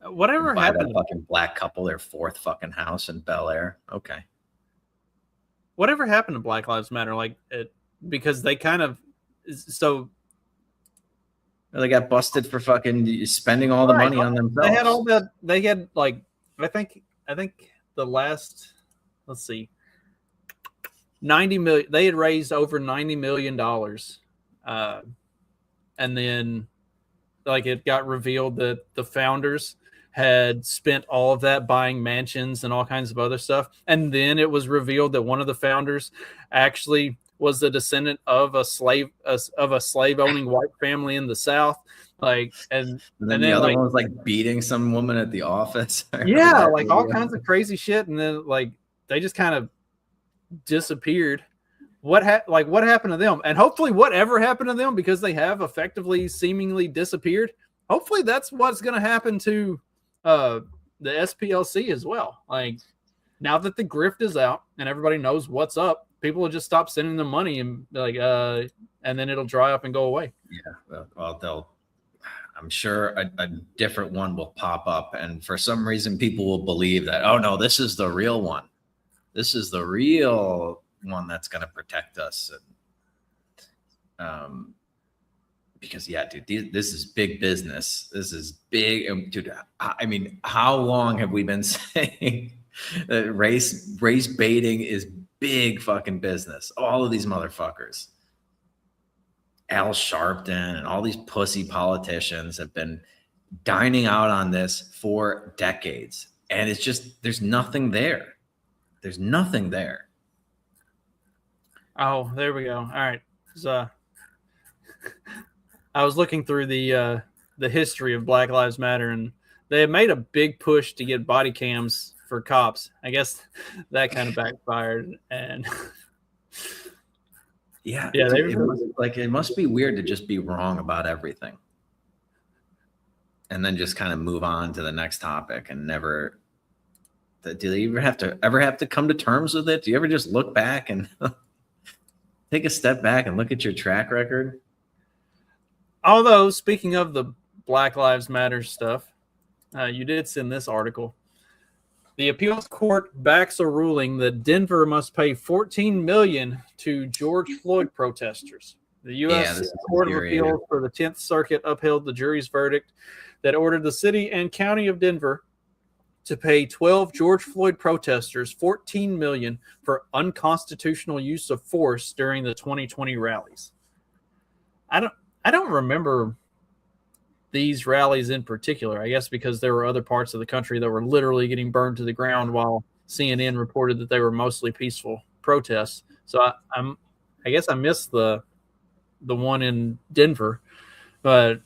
Whatever buy happened that fucking black couple their fourth fucking house in Bel Air. Okay. Whatever happened to Black Lives Matter? Like because they kind of so they got busted for fucking spending all the money on themselves. They had all that. They had like I think the last, let's see, 90 million. They had raised over $90 million, and then like it got revealed that the founders had spent all of that buying mansions and all kinds of other stuff, and then it was revealed that one of the founders actually was the descendant of a slave owning white family in the South. Like, and then the other one was like beating some woman at the office. Yeah, like all kinds of crazy shit. And then like they just kind of disappeared. What happened to them? And hopefully whatever happened to them, because they have effectively seemingly disappeared, hopefully that's what's going to happen to the SPLC as well. Like now that the grift is out and everybody knows what's up, people will just stop sending them money and like and then it'll dry up and go away. Yeah, well, I'm sure a different one will pop up, and for some reason people will believe that, oh no, this is the real one. This is the real one that's going to protect us. And, because yeah, dude, this is big business. This is big. And dude, I mean, how long have we been saying that race baiting is big fucking business? All of these motherfuckers, Al Sharpton and all these pussy politicians have been dining out on this for decades. And it's just, there's nothing there. There's nothing there. Oh, there we go. All right. So I was looking through the history of Black Lives Matter, and they have made a big push to get body cams for cops. I guess that kind of backfired. And yeah, it must be weird to just be wrong about everything, and then just kind of move on to the next topic and never. Do they ever have to come to terms with it? Do you ever just look back and take a step back and look at your track record? Although, speaking of the Black Lives Matter stuff, you did send this article. The appeals court backs a ruling that Denver must pay $14 million to George Floyd protesters. The U.S. Court of Appeals for the 10th Circuit upheld the jury's verdict that ordered the city and county of Denver to pay 12 George Floyd protesters $14 million for unconstitutional use of force during the 2020 rallies. I don't remember these rallies in particular, I guess because there were other parts of the country that were literally getting burned to the ground while CNN reported that they were mostly peaceful protests. So I guess I missed the one in Denver, but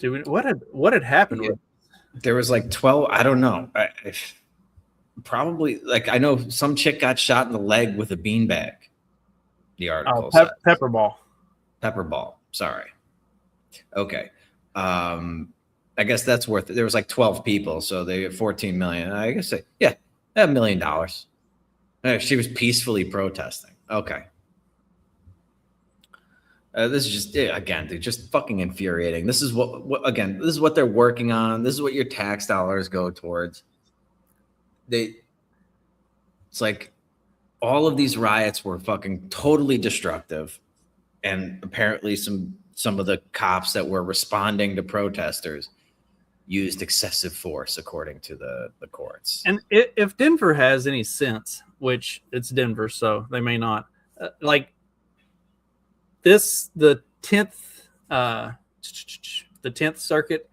what had happened? There was like 12. I don't know. Probably like I know some chick got shot in the leg with a beanbag. The article said. Pepperball. Sorry. Okay. I guess that's worth it. There was like 12 people, so they get 14 million. I guess $1 million. She was peacefully protesting. Okay. This is just again, dude, just fucking infuriating. This is what again. This is what they're working on. This is what your tax dollars go towards. It's like all of these riots were fucking totally destructive, and apparently some of the cops that were responding to protesters used excessive force, according to the courts. And if Denver has any sense, which it's Denver, so they may not, like this, the 10th Circuit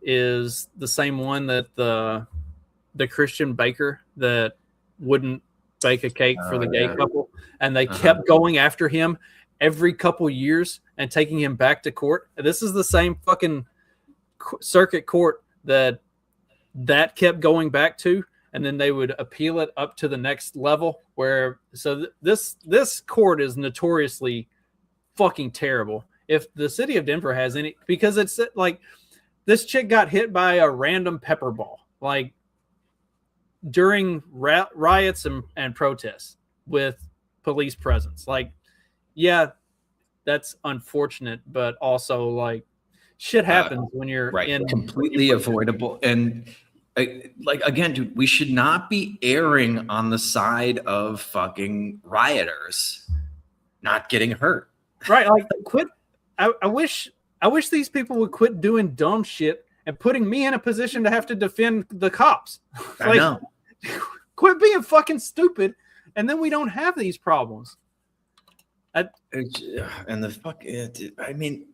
is the same one that the Christian baker that wouldn't bake a cake for the gay couple, and they kept going after him every couple years and taking him back to court. This is the same fucking circuit court that kept going back to, and then they would appeal it up to the next level. Where this court is notoriously fucking terrible. If the city of Denver has any, because it's like this chick got hit by a random pepper ball, like during riots and protests with police presence. Like, yeah, that's unfortunate, but also like shit happens when you're in completely avoidable. And like, again, dude, we should not be erring on the side of fucking rioters not getting hurt. Right. Like, quit. I wish these people would quit doing dumb shit and putting me in a position to have to defend the cops. Like, I know. Quit being fucking stupid, and then we don't have these problems. And the fuck, I mean,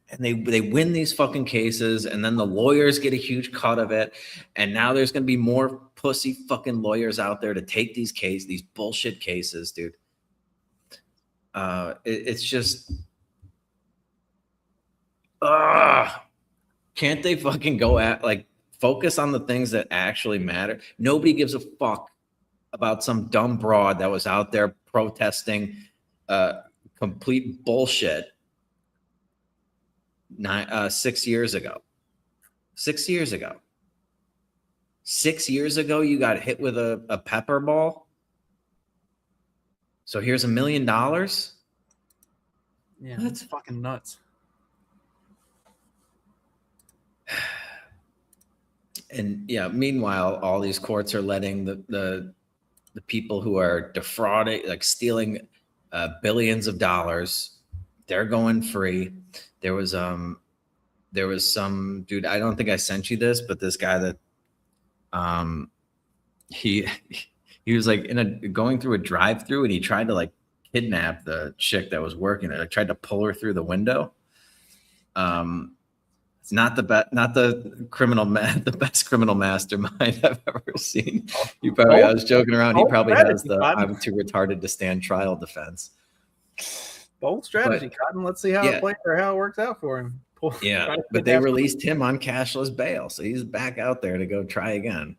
and they win these fucking cases, and then the lawyers get a huge cut of it, and now there's gonna be more pussy fucking lawyers out there to take these bullshit cases, dude. It's just, can't they fucking go at like focus on the things that actually matter? Nobody gives a fuck about some dumb broad that was out there protesting complete bullshit 6 years ago. 6 years ago. 6 years ago, you got hit with a pepper ball. So here's $1 million. Yeah, that's fucking nuts. And yeah, meanwhile, all these courts are letting the people who are defrauding, like stealing billions of dollars, they're going free. There was some dude, I don't think I sent you this, but this guy that he was like going through a drive-through, and he tried to like kidnap the chick that was working it. I tried to pull her through the window. It's not the best criminal mastermind I've ever seen. I was joking around. He probably has the "I'm too retarded to stand trial" defense. Bold strategy, Cotton. Let's see how it plays or how it works out for him. Yeah, but they released him on cashless bail, so he's back out there to go try again.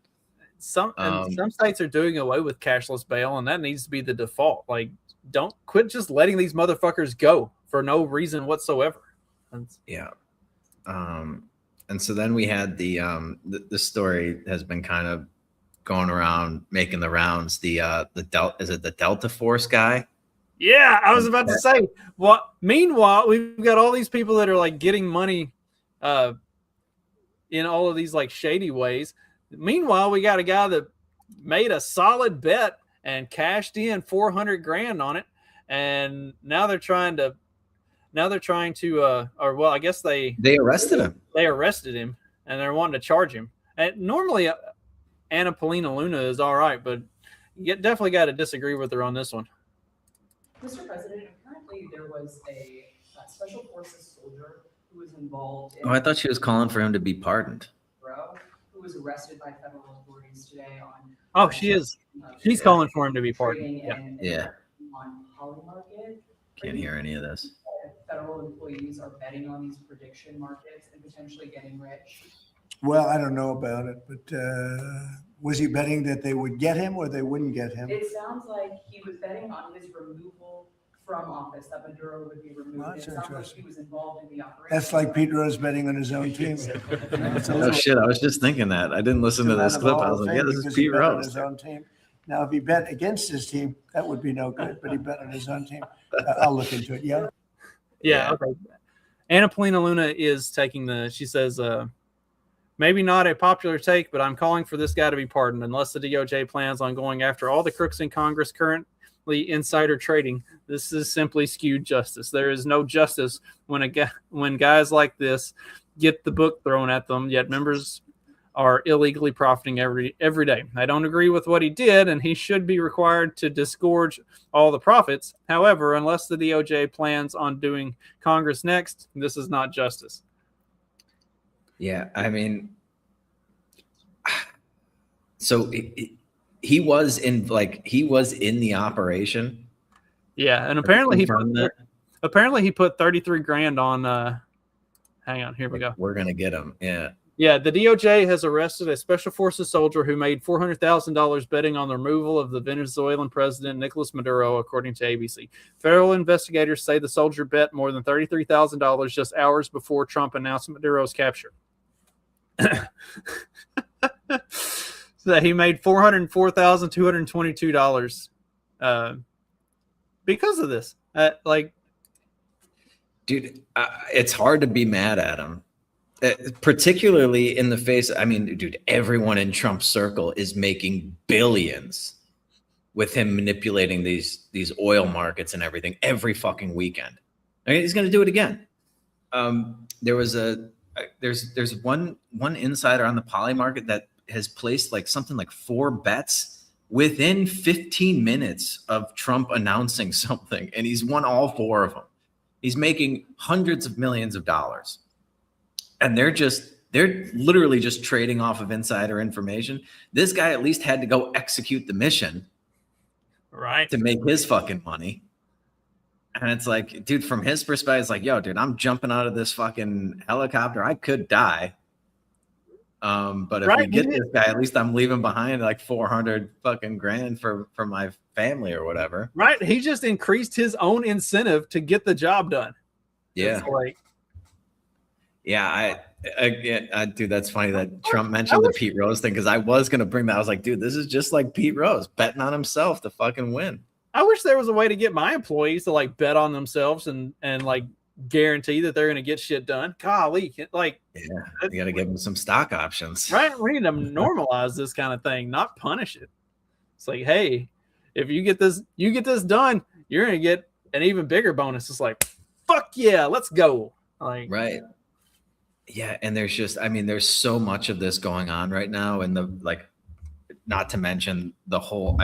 Some states are doing away with cashless bail, and that needs to be the default. Like, don't quit just letting these motherfuckers go for no reason whatsoever. Yeah. And so then we had the story has been kind of going around, making the rounds. Is it the Delta Force guy? Yeah, I was about to say. Well, meanwhile, we've got all these people that are like getting money in all of these like shady ways. Meanwhile, we got a guy that made a solid bet and cashed in $400,000 on it, and now they're trying to, or well, I guess they arrested him. They arrested him, and they're wanting to charge him. And normally, Anna Paulina Luna is all right, but you definitely got to disagree with her on this one. Mr. President, apparently there was a special forces soldier who was involved in. Oh, I thought she was calling for him to be pardoned. Who was arrested by federal authorities today on. Oh, she is. She's calling for him to be pardoned. Yeah. On Polymarket. Can't hear any of this. Federal employees are betting on these prediction markets and potentially getting rich. Well, I don't know about it, but was he betting that they would get him or they wouldn't get him? It sounds like he was betting on his removal from office, that Maduro would be removed. That's interesting. Like he was involved in the operation. That's like Pete Rose betting on his own team. Oh shit! I was just thinking that. I didn't listen to this clip. I was like, "Yeah, this is Pete Rose." His own team. Now, if he bet against his team, that would be no good, but he bet on his own team. I'll look into it. Yeah. Yeah. Okay. Anna Polina Luna is taking she says, maybe not a popular take, but I'm calling for this guy to be pardoned unless the DOJ plans on going after all the crooks in Congress currently insider trading. This is simply skewed justice. There is no justice when guys like this get the book thrown at them, yet members are illegally profiting every day. I don't agree with what he did, and he should be required to disgorge all the profits. However, unless the DOJ plans on doing Congress next, this is not justice. Yeah, I mean, so he was in the operation. Yeah, and apparently he put 33 grand on. Hang on, here we go. We're gonna get him. Yeah. Yeah, the DOJ has arrested a special forces soldier who made $400,000 betting on the removal of the Venezuelan president Nicolas Maduro, according to ABC. Federal investigators say the soldier bet more than $33,000 just hours before Trump announced Maduro's capture. So he made $404,222 because of this. Dude, it's hard to be mad at him. Particularly in the face, I mean, dude, everyone in Trump's circle is making billions with him manipulating these oil markets and everything every fucking weekend. I mean, he's going to do it again. There's one insider on the poly market that has placed something like 4 bets within 15 minutes of Trump announcing something, and he's won all 4 of them. He's making hundreds of millions of dollars. And they're literally just trading off of insider information. This guy at least had to go execute the mission, right, to make his fucking money. And it's like, dude, from his perspective, it's like, yo, dude, I'm jumping out of this fucking helicopter. I could die. But if we get this guy, at least I'm leaving behind like 400 fucking grand for my family or whatever. Right. He just increased his own incentive to get the job done. Yeah. Yeah, dude, that's funny that Trump mentioned the Pete Rose thing, because I was going to bring that. I was like, dude, this is just like Pete Rose betting on himself to fucking win. I wish there was a way to get my employees to bet on themselves and guarantee that they're going to get shit done. Golly, yeah, you got to give them some stock options. Right. We need to normalize this kind of thing, not punish it. It's like, hey, if you get this done, you're going to get an even bigger bonus. It's like, fuck yeah, let's go. Right. Yeah, and there's so much of this going on right now, and not to mention the whole,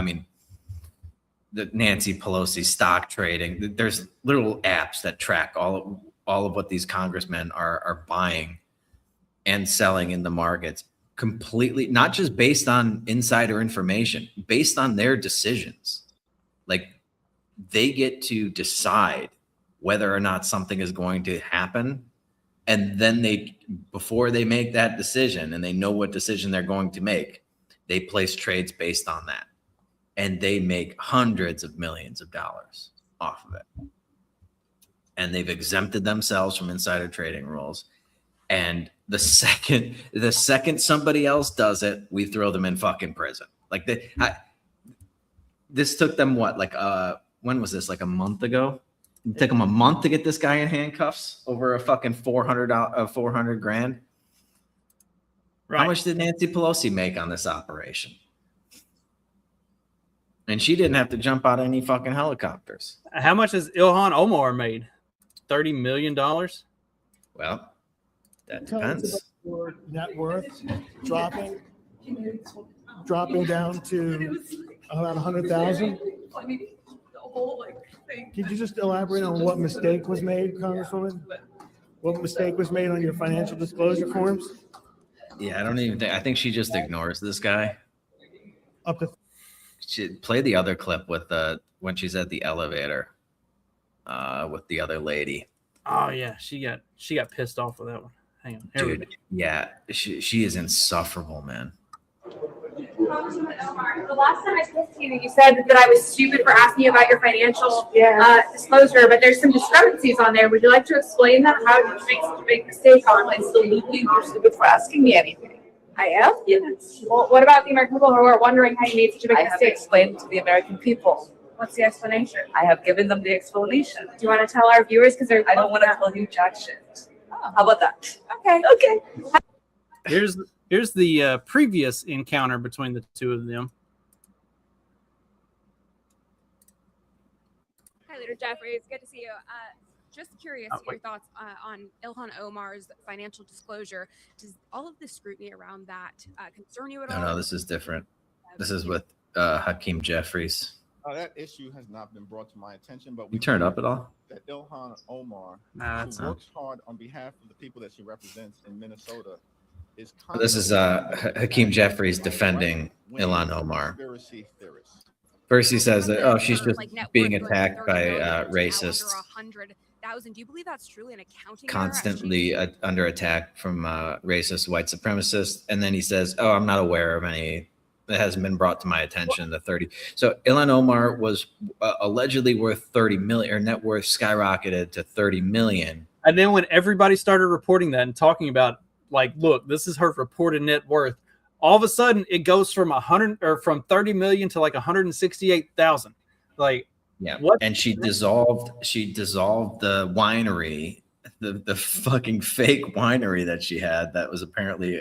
the Nancy Pelosi stock trading. There's little apps that track all of what these congressmen are buying and selling in the markets, completely, not just based on insider information, based on their decisions. They get to decide whether or not something is going to happen. And then before they make that decision and they know what decision they're going to make, they place trades based on that. And they make hundreds of millions of dollars off of it. And they've exempted themselves from insider trading rules. And the second somebody else does it, we throw them in fucking prison. This took them what? When was this? A month ago? It took them a month to get this guy in handcuffs over a fucking $400 grand. Right. How much did Nancy Pelosi make on this operation? And she didn't have to jump out of any fucking helicopters. How much has Ilhan Omar made? $30 million? Well, that depends. Your net worth dropping down to about 100,000. Could you just elaborate on what mistake was made, Congresswoman? What mistake was made on your financial disclosure forms? Yeah, I think she just ignores this guy. She play the other clip with when she's at the elevator with the other lady. Oh yeah, she got pissed off with that one. Hang on, dude. Yeah, she is insufferable, man. The last time I spoke to you, you said that I was stupid for asking you about your financial disclosure, but there's some discrepancies on there. Would you like to explain that? How did you make such a big mistake on it? Absolutely, you're stupid for asking me anything. I am? Yes. Well, what about the American people who are wondering how you made such a big I have mistake? explained to the American people. What's the explanation? I have given them the explanation. Do you want to tell our viewers? Because I don't want to tell you jack shit. How about that? Okay. Okay. Here's the previous encounter between the two of them. Hi, Leader Jeffries. Good to see you. Just curious your thoughts on Ilhan Omar's financial disclosure. Does all of the scrutiny around that concern you at all? No, this is different. This is with Hakeem Jeffries. That issue has not been brought to my attention, but You turn it up at all? that Ilhan Omar, Nah, who that's not. works hard on behalf of the people that she represents in Minnesota, is This is Hakeem Jeffries defending Ilhan Omar. conspiracy theorists. First, he says that, oh, she's just Like net being worth going attacked 30 by million to now racists, under 100,000. Do you believe that's truly an accounting error? constantly under attack from racist white supremacists. And then he says, oh, I'm not aware of any. That hasn't been brought to my attention. The 30. So Ilhan Omar was allegedly worth 30 million, or net worth skyrocketed to 30 million. And then when everybody started reporting that and talking about, like, look, this is her reported net worth, all of a sudden it goes from 30 million to like 168,000. Like, yeah. What? And she dissolved the winery, the fucking fake winery that she had that was apparently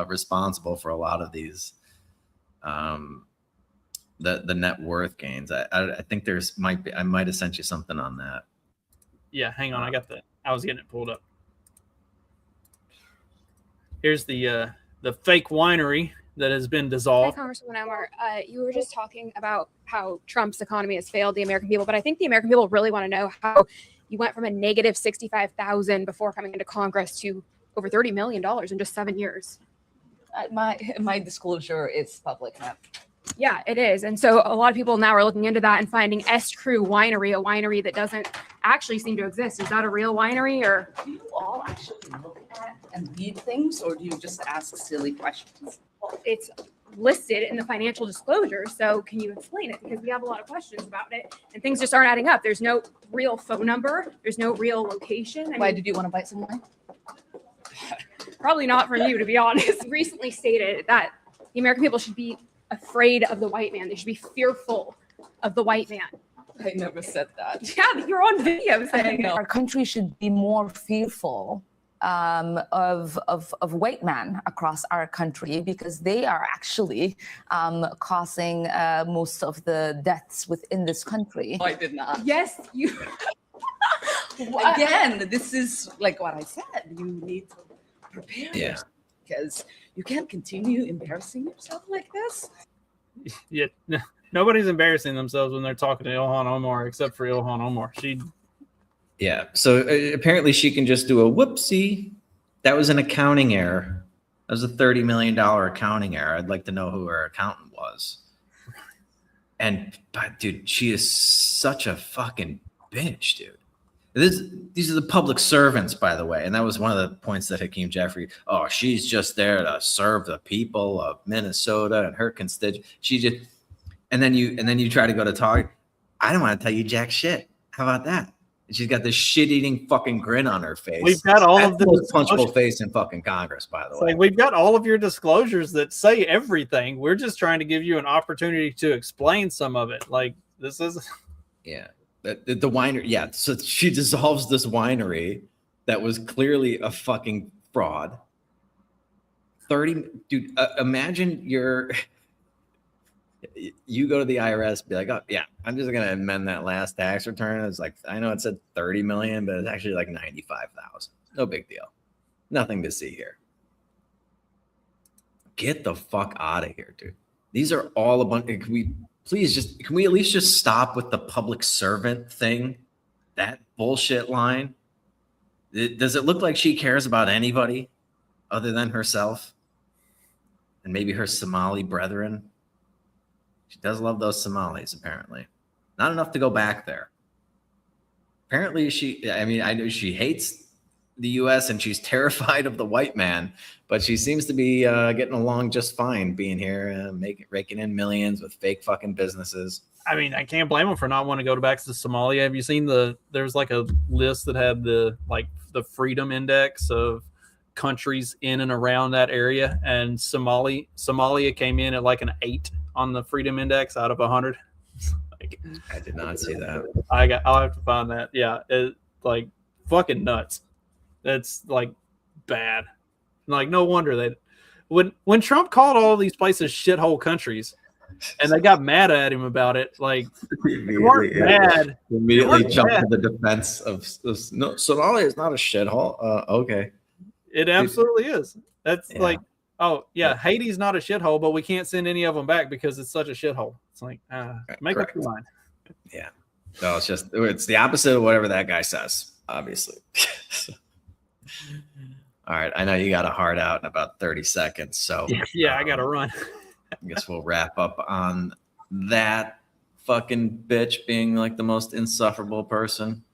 responsible for a lot of these the net worth gains. I think I might have sent you something on that. Yeah, hang on, I was getting it pulled up. Here's the fake winery that has been dissolved. Hi, Congresswoman Omar. You were just talking about how Trump's economy has failed the American people, but I think the American people really want to know how you went from a negative 65,000 before coming into Congress to over $30 million in just 7 years. My disclosure is public now. Yeah, it is. And so a lot of people now are looking into that and finding S. Crew Winery, a winery that doesn't actually seem to exist. Is that a real winery, or? Do you all actually look at and read things, or do you just ask silly questions? Well, it's listed in the financial disclosure. So can you explain it? Because we have a lot of questions about it and things just aren't adding up. There's no real phone number. There's no real location. Why did you want to bite some wine? Probably not from you, to be honest. Recently stated that the American people should be afraid of the white man. They should be fearful of the white man. I never said that. Yeah, you're on video saying it. Our country should be more fearful of white men across our country, because they are actually causing most of the deaths within this country. I did not. Yes, you. Again, this is like what I said. You need to prepare yourself, because you can't continue embarrassing yourself like this. Yeah, nobody's embarrassing themselves when they're talking to Ilhan Omar, except for Ilhan Omar. Yeah. So apparently she can just do a whoopsie. That was an accounting error. That was a $30 million accounting error. I'd like to know who her accountant was. And dude, she is such a fucking bitch, dude. These are the public servants, by the way. And that was one of the points that Hakeem Jeffrey, oh, she's just there to serve the people of Minnesota and her constituents. And then you try to go to talk. I don't want to tell you jack shit. How about that? And she's got this shit-eating fucking grin on her face. We've got all of the most punchable face in fucking Congress, by the way. Like, we've got all of your disclosures that say everything. We're just trying to give you an opportunity to explain some of it. Like, this is. Yeah. The winery, yeah. So she dissolves this winery that was clearly a fucking fraud. 30, dude. Imagine you go to the IRS, be like, oh yeah, I'm just gonna amend that last tax return. It's like, I know it said 30 million, but it's actually like 95,000. No big deal. Nothing to see here. Get the fuck out of here, dude. These are all a bunch. Can we at least just stop with the public servant thing? That bullshit line. Does it look like she cares about anybody other than herself and maybe her Somali brethren? She does love those Somalis, apparently. Not enough to go back there. Apparently I know she hates the U.S. and she's terrified of the white man, but she seems to be getting along just fine being here, raking in millions with fake fucking businesses. I mean, I can't blame them for not wanting to go back to Somalia. Have you seen there's like a list that had the freedom index of countries in and around that area, and Somalia came in at like an 8 on the Freedom Index out of 100. Like, I did not see that. I'll have to find that. Yeah, it's like fucking nuts. That's like bad. Like, no wonder that when Trump called all these places shithole countries, and they got mad at him about it, like they weren't bad. Immediately They jumped weren't to the defense of no. Somalia is not a shithole. Okay, it absolutely is. That's like, oh yeah, Haiti's not a shithole, but we can't send any of them back because it's such a shithole. It's like, make up your mind. Yeah, no, it's the opposite of whatever that guy says. Obviously. All right, I know you got a hard out in about 30 seconds, so yeah, I gotta run. I guess we'll wrap up on that fucking bitch being like the most insufferable person.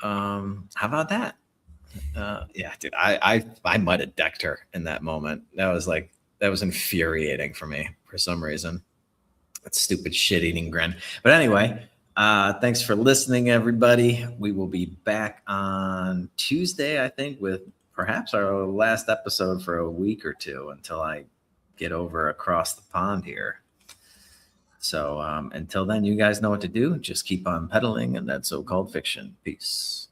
How about that? Yeah, dude, I might have decked her in that moment. That was infuriating for me for some reason. That stupid shit-eating grin. But anyway, thanks for listening, everybody. We will be back on Tuesday, I think, with perhaps our last episode for a week or two until I get over across the pond here. So until then, you guys know what to do. Just keep on peddling in that so-called fiction. Peace.